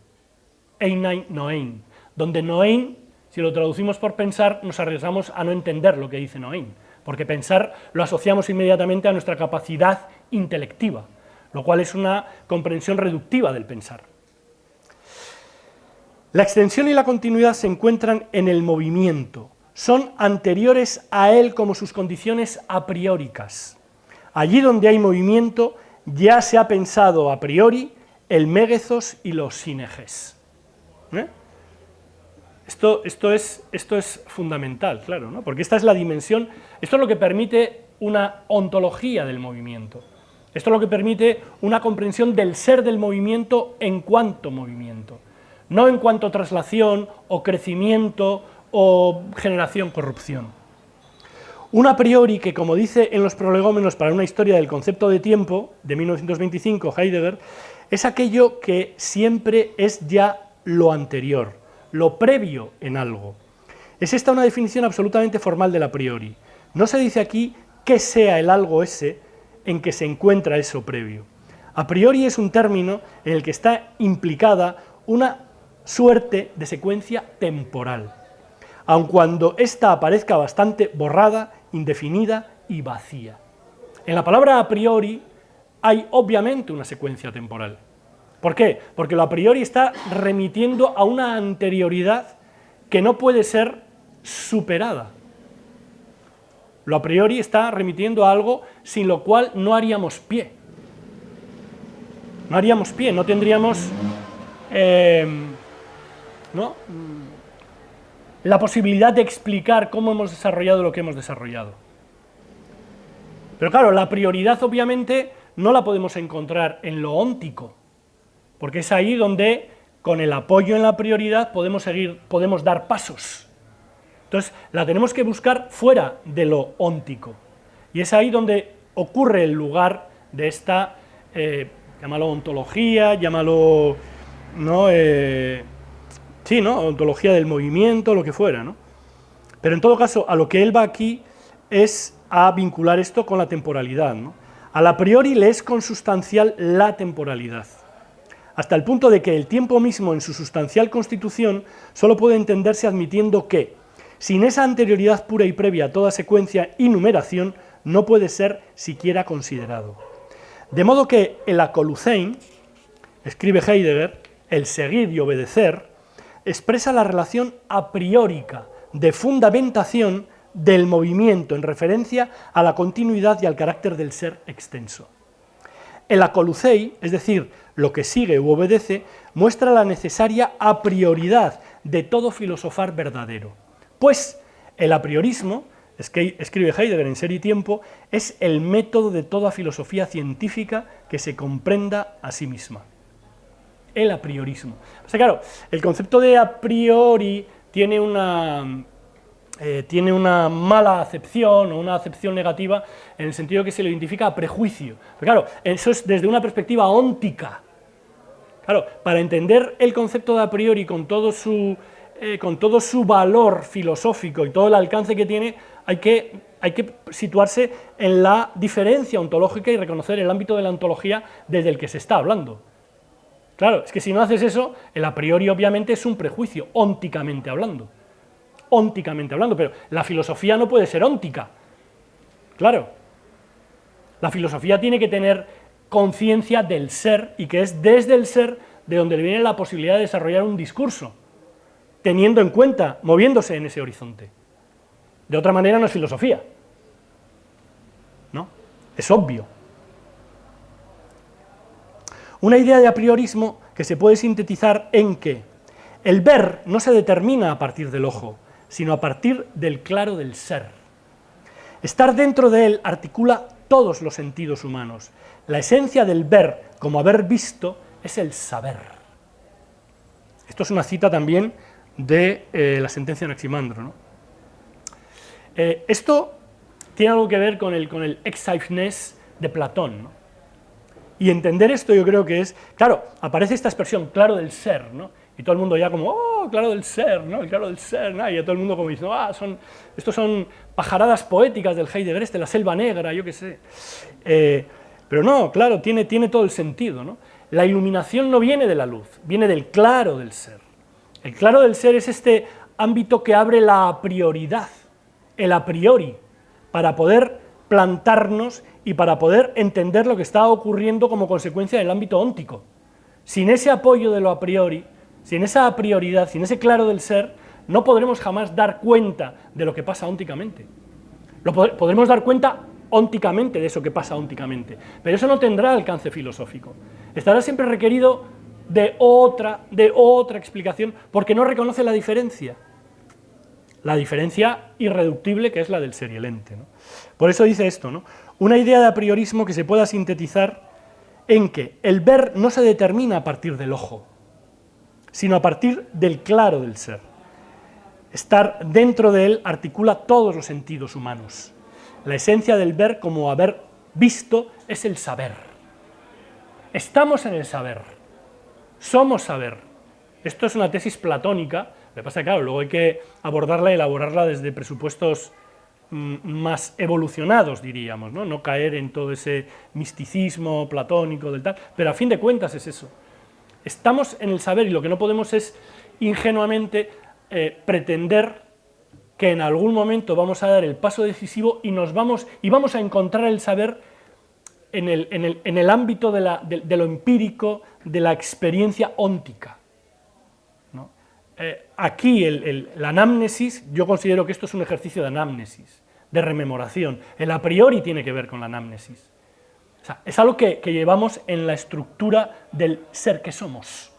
einai-noein, donde noein, si lo traducimos por pensar, nos arriesgamos a no entender lo que dice noein, porque pensar lo asociamos inmediatamente a nuestra capacidad intelectiva, lo cual es una comprensión reductiva del pensar. La extensión y la continuidad se encuentran en el movimiento, son anteriores a él como sus condiciones a prióricas. Allí donde hay movimiento ya se ha pensado a priori el megathos y los syneges. Esto es fundamental, claro, ¿no?, porque esta es la dimensión, esto es lo que permite una ontología del movimiento, esto es lo que permite una comprensión del ser del movimiento en cuanto movimiento, no en cuanto traslación o crecimiento o generación-corrupción. Un a priori que, como dice en los prolegómenos para una historia del concepto de tiempo, de 1925, Heidegger, es aquello que siempre es ya lo anterior, lo previo en algo. Es esta una definición absolutamente formal del a priori. No se dice aquí qué sea el algo ese en que se encuentra eso previo. A priori es un término en el que está implicada una suerte de secuencia temporal, aun cuando ésta aparezca bastante borrada, indefinida y vacía. En la palabra a priori hay obviamente una secuencia temporal. ¿Por qué? Porque lo a priori está remitiendo a una anterioridad que no puede ser superada. Lo a priori está remitiendo a algo sin lo cual no haríamos pie. No haríamos pie, no tendríamos la posibilidad de explicar cómo hemos desarrollado lo que hemos desarrollado. Pero claro, la prioridad obviamente no la podemos encontrar en lo óntico, porque es ahí donde, con el apoyo en la prioridad, podemos dar pasos. Entonces, la tenemos que buscar fuera de lo óntico, y es ahí donde ocurre el lugar de esta, llámalo ontología, llámalo, ontología del movimiento, lo que fuera, ¿no? Pero en todo caso, a lo que él va aquí es a vincular esto con la temporalidad, ¿no? A priori le es consustancial la temporalidad, hasta el punto de que el tiempo mismo en su sustancial constitución solo puede entenderse admitiendo que, sin esa anterioridad pura y previa a toda secuencia y numeración, no puede ser siquiera considerado. De modo que el acolucein, escribe Heidegger, el seguir y obedecer, expresa la relación a priórica de fundamentación del movimiento en referencia a la continuidad y al carácter del ser extenso. El acolucei, es decir, lo que sigue u obedece, muestra la necesaria a prioridad de todo filosofar verdadero, pues el apriorismo, escribe Heidegger en Ser y Tiempo, es el método de toda filosofía científica que se comprenda a sí misma. El apriorismo. O sea, claro, el concepto de a priori tiene una mala acepción o una acepción negativa en el sentido que se lo identifica a prejuicio. Pero claro, eso es desde una perspectiva óntica. Claro, para entender el concepto de a priori con todo su valor filosófico y todo el alcance que tiene, hay que situarse en la diferencia ontológica y reconocer el ámbito de la ontología desde el que se está hablando. Claro, es que si no haces eso, el a priori obviamente es un prejuicio, ónticamente hablando, pero la filosofía no puede ser óntica, claro, la filosofía tiene que tener conciencia del ser, y que es desde el ser de donde le viene la posibilidad de desarrollar un discurso, teniendo en cuenta, moviéndose en ese horizonte. De otra manera no es filosofía, ¿no? Es obvio. Una idea de apriorismo que se puede sintetizar en que el ver no se determina a partir del ojo, sino a partir del claro del ser. Estar dentro de él articula todos los sentidos humanos. La esencia del ver como haber visto es el saber. Esto es una cita también de la sentencia de Anaximandro, ¿no? Esto tiene algo que ver con el Exaifnes de Platón, ¿no? Y entender esto yo creo que es, claro, aparece esta expresión, claro del ser, ¿no? Y todo el mundo ya como, oh, claro del ser, ¿no? El claro del ser, ¿no? Y a todo el mundo como diciendo, estos son pajaradas poéticas del Heidegger, la selva negra, yo qué sé. Pero no, claro, tiene todo el sentido, ¿no? La iluminación no viene de la luz, viene del claro del ser. El claro del ser es este ámbito que abre la prioridad, el a priori, para poder plantarnos y para poder entender lo que está ocurriendo como consecuencia del ámbito óntico. Sin ese apoyo de lo a priori, sin esa prioridad, sin ese claro del ser, no podremos jamás dar cuenta de lo que pasa ónticamente. Podremos dar cuenta ónticamente de eso que pasa ónticamente, pero eso no tendrá alcance filosófico. Estará siempre requerido de otra explicación, porque no reconoce la diferencia irreductible que es la del ser y el ente, ¿no? Por eso dice esto, ¿no? Una idea de apriorismo que se pueda sintetizar en que el ver no se determina a partir del ojo, sino a partir del claro del ser. Estar dentro de él articula todos los sentidos humanos. La esencia del ver como haber visto es el saber. Estamos en el saber, somos saber. Esto es una tesis platónica. Lo que pasa es que, claro, luego hay que abordarla y elaborarla desde presupuestos más evolucionados, diríamos, ¿no? No caer en todo ese misticismo platónico del tal, pero a fin de cuentas es eso. Estamos en el saber y lo que no podemos es ingenuamente pretender que en algún momento vamos a dar el paso decisivo y vamos a encontrar el saber en el ámbito de lo empírico, de la experiencia óntica, ¿no? Aquí la anamnesis, yo considero que esto es un ejercicio de anamnesis, de rememoración. El a priori tiene que ver con la anamnesis. O sea, es algo que llevamos en la estructura del ser que somos.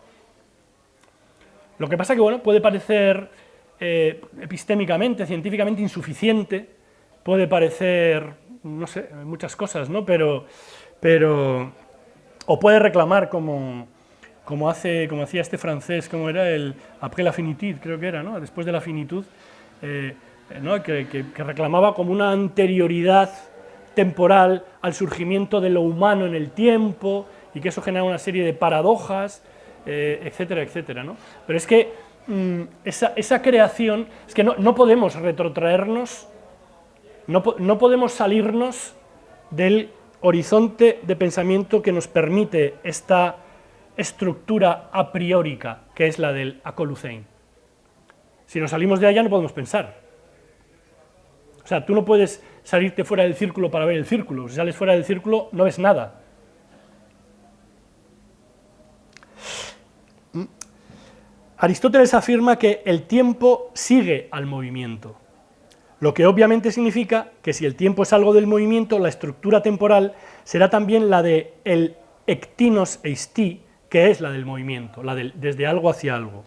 Lo que pasa que, bueno, puede parecer epistémicamente, científicamente insuficiente, puede parecer, no sé, muchas cosas, ¿no? Pero o puede reclamar como hacía este francés, como era el après la finitude, creo que era, ¿no? Después de la finitud, ¿no? que reclamaba como una anterioridad temporal al surgimiento de lo humano en el tiempo, y que eso genera una serie de paradojas, etcétera, etcétera, ¿no? Pero es que esa creación, es que no podemos retrotraernos, no podemos salirnos del horizonte de pensamiento que nos permite esta estructura a priórica, que es la del Akolucein. Si nos salimos de allá no podemos pensar. O sea, tú no puedes salirte fuera del círculo para ver el círculo. Si sales fuera del círculo no ves nada. Aristóteles afirma que el tiempo sigue al movimiento, lo que obviamente significa que si el tiempo es algo del movimiento, la estructura temporal será también la de el ectinos eisti, que es la del movimiento, la del desde algo hacia algo.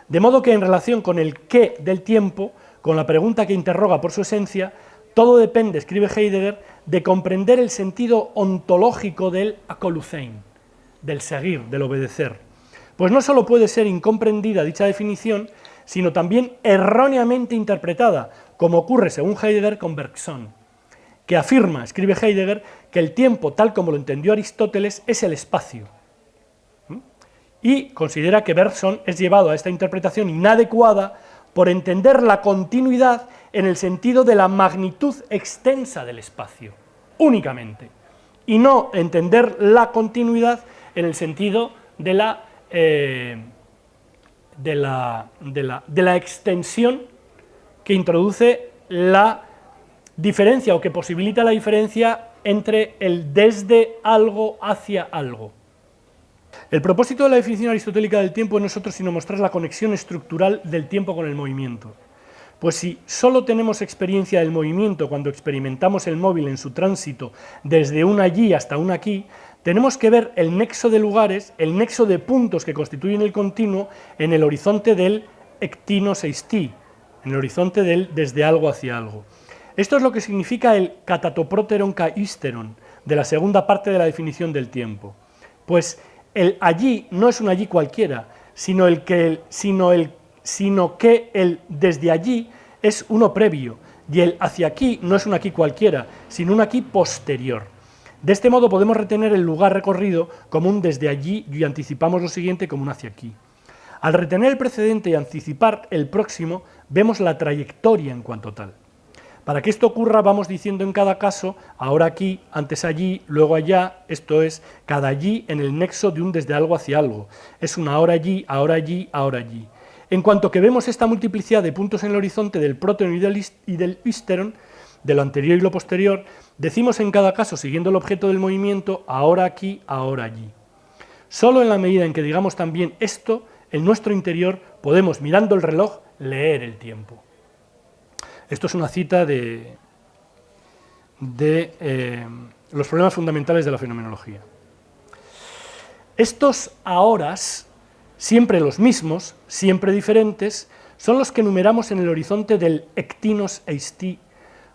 De modo que en relación con el qué del tiempo, con la pregunta que interroga por su esencia, todo depende, escribe Heidegger, de comprender el sentido ontológico del akolucein, del seguir, del obedecer. Pues no solo puede ser incomprendida dicha definición, sino también erróneamente interpretada, como ocurre según Heidegger con Bergson, que afirma, escribe Heidegger, que el tiempo, tal como lo entendió Aristóteles, es el espacio. Y considera que Bergson es llevado a esta interpretación inadecuada por entender la continuidad en el sentido de la magnitud extensa del espacio, únicamente, y no entender la continuidad en el sentido de la extensión que introduce la diferencia o que posibilita la diferencia entre el desde algo hacia algo. El propósito de la definición aristotélica del tiempo no es otro sino mostrar la conexión estructural del tiempo con el movimiento. Pues si solo tenemos experiencia del movimiento cuando experimentamos el móvil en su tránsito desde un allí hasta un aquí, tenemos que ver el nexo de lugares, el nexo de puntos que constituyen el continuo en el horizonte del ectinos eisti, en el horizonte del desde algo hacia algo. Esto es lo que significa el katatoproteron ka isteron, de la segunda parte de la definición del tiempo. Pues el allí no es un allí cualquiera, sino que el desde allí es uno previo, y el hacia aquí no es un aquí cualquiera, sino un aquí posterior. De este modo podemos retener el lugar recorrido como un desde allí y anticipamos lo siguiente como un hacia aquí. Al retener el precedente y anticipar el próximo, vemos la trayectoria en cuanto tal. Para que esto ocurra vamos diciendo en cada caso, ahora aquí, antes allí, luego allá, esto es, cada allí en el nexo de un desde algo hacia algo. Es un ahora allí, ahora allí, ahora allí. En cuanto que vemos esta multiplicidad de puntos en el horizonte del próteron y del histeron, de lo anterior y lo posterior, decimos en cada caso, siguiendo el objeto del movimiento, ahora aquí, ahora allí. Solo en la medida en que digamos también esto, en nuestro interior podemos, mirando el reloj, leer el tiempo. Esto es una cita de los problemas fundamentales de la fenomenología. Estos ahoras, siempre los mismos, siempre diferentes, son los que numeramos en el horizonte del ectinos eisti.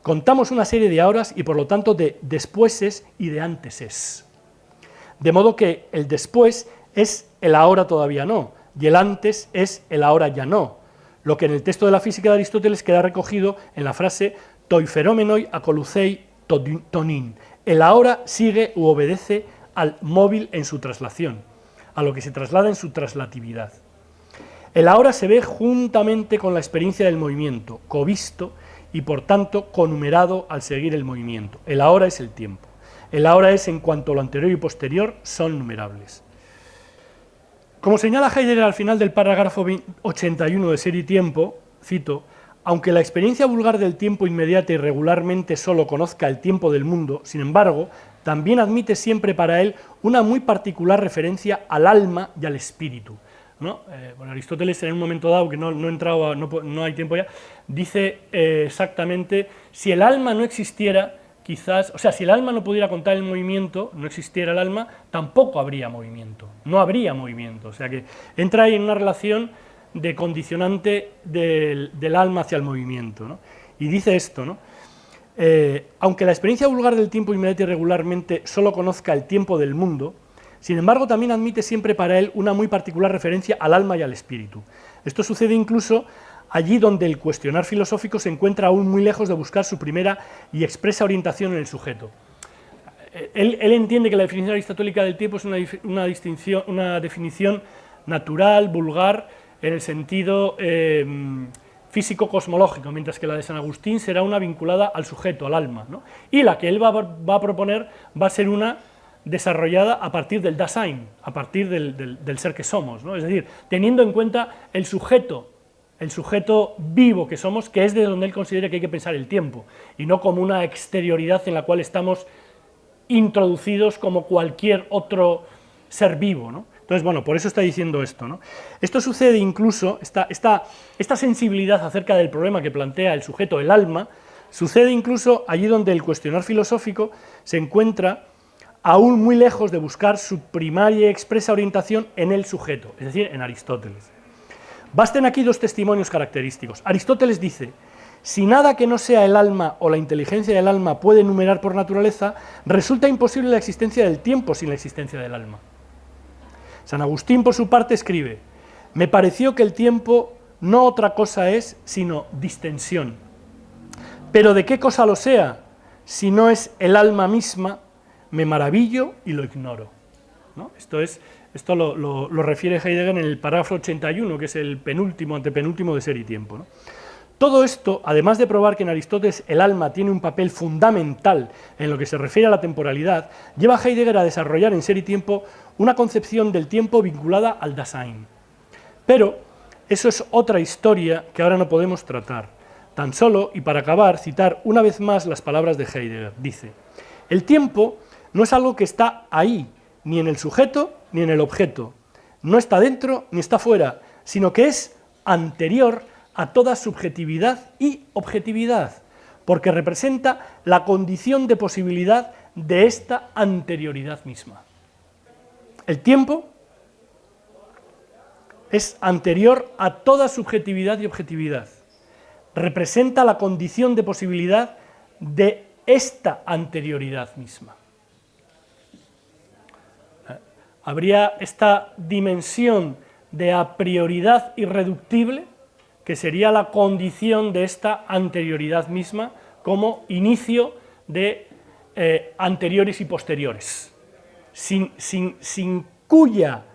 Contamos una serie de ahoras y por lo tanto de despuéses y de anteses. De modo que el después es el ahora todavía no, y el antes es el ahora ya no, lo que en el texto de la física de Aristóteles queda recogido en la frase toi fenomenoi akolucei tonin. El ahora sigue u obedece al móvil en su traslación, a lo que se traslada en su traslatividad. El ahora se ve juntamente con la experiencia del movimiento, covisto y por tanto conumerado al seguir el movimiento. El ahora es el tiempo. El ahora es en cuanto lo anterior y posterior son numerables. Como señala Heidegger al final del párrafo 81 de Ser y Tiempo, cito: aunque la experiencia vulgar del tiempo inmediata y regularmente solo conozca el tiempo del mundo, sin embargo, también admite siempre para él una muy particular referencia al alma y al espíritu, ¿no? Bueno, Aristóteles, en un momento dado, que no hay tiempo ya, dice exactamente: si el alma no existiera, quizás, o sea, si el alma no pudiera contar el movimiento, no existiera el alma, tampoco habría movimiento, no habría movimiento, o sea que entra ahí en una relación de condicionante del alma hacia el movimiento, ¿no? Y dice esto, ¿no? Aunque la experiencia vulgar del tiempo inmediato y regularmente solo conozca el tiempo del mundo, sin embargo también admite siempre para él una muy particular referencia al alma y al espíritu. Esto sucede incluso allí donde el cuestionar filosófico se encuentra aún muy lejos de buscar su primera y expresa orientación en el sujeto. Él entiende que la definición aristotélica del tiempo es una definición natural, vulgar, en el sentido físico-cosmológico, mientras que la de San Agustín será una vinculada al sujeto, al alma, ¿no? Y la que él va a proponer va a ser una desarrollada a partir del Dasein, a partir del ser que somos, ¿no? Es decir, teniendo en cuenta el sujeto vivo que somos, que es de donde él considera que hay que pensar el tiempo, y no como una exterioridad en la cual estamos introducidos como cualquier otro ser vivo, ¿no? Entonces, bueno, por eso está diciendo esto, ¿no? Esto sucede incluso, esta sensibilidad acerca del problema que plantea el sujeto, el alma, sucede incluso allí donde el cuestionar filosófico se encuentra aún muy lejos de buscar su primaria y expresa orientación en el sujeto, es decir, en Aristóteles. Basten aquí dos testimonios característicos. Aristóteles dice: si nada que no sea el alma o la inteligencia del alma puede enumerar por naturaleza, resulta imposible la existencia del tiempo sin la existencia del alma. San Agustín, por su parte, escribe: me pareció que el tiempo no otra cosa es sino distensión. Pero de qué cosa lo sea, si no es el alma misma, me maravillo y lo ignoro, ¿no? Esto lo refiere Heidegger en el párrafo 81, que es el antepenúltimo de Ser y Tiempo, ¿no? Todo esto, además de probar que en Aristóteles el alma tiene un papel fundamental en lo que se refiere a la temporalidad, lleva a Heidegger a desarrollar en Ser y Tiempo una concepción del tiempo vinculada al Dasein. Pero eso es otra historia que ahora no podemos tratar. Tan solo, y para acabar, citar una vez más las palabras de Heidegger. Dice: el tiempo no es algo que está ahí, ni en el sujeto ni en el objeto. No está dentro ni está fuera, sino que es anterior a toda subjetividad y objetividad, porque representa la condición de posibilidad de esta anterioridad misma. El tiempo es anterior a toda subjetividad y objetividad, representa la condición de posibilidad de esta anterioridad misma. Habría esta dimensión de a prioridad irreductible, que sería la condición de esta anterioridad misma como inicio de anteriores y posteriores, sin cuya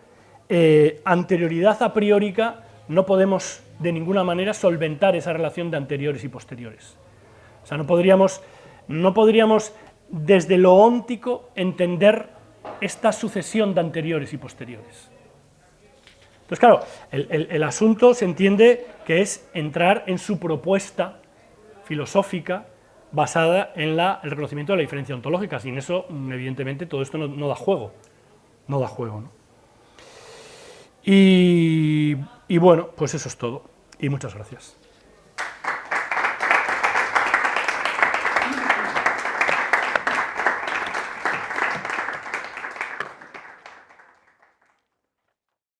anterioridad a priórica no podemos de ninguna manera solventar esa relación de anteriores y posteriores. O sea, no podríamos desde lo óntico entender esta sucesión de anteriores y posteriores. Entonces, claro, el asunto se entiende que es entrar en su propuesta filosófica basada en el reconocimiento de la diferencia ontológica. Sin eso, evidentemente, todo esto no da juego. No da juego, ¿no? Y bueno, pues eso es todo. Y muchas gracias.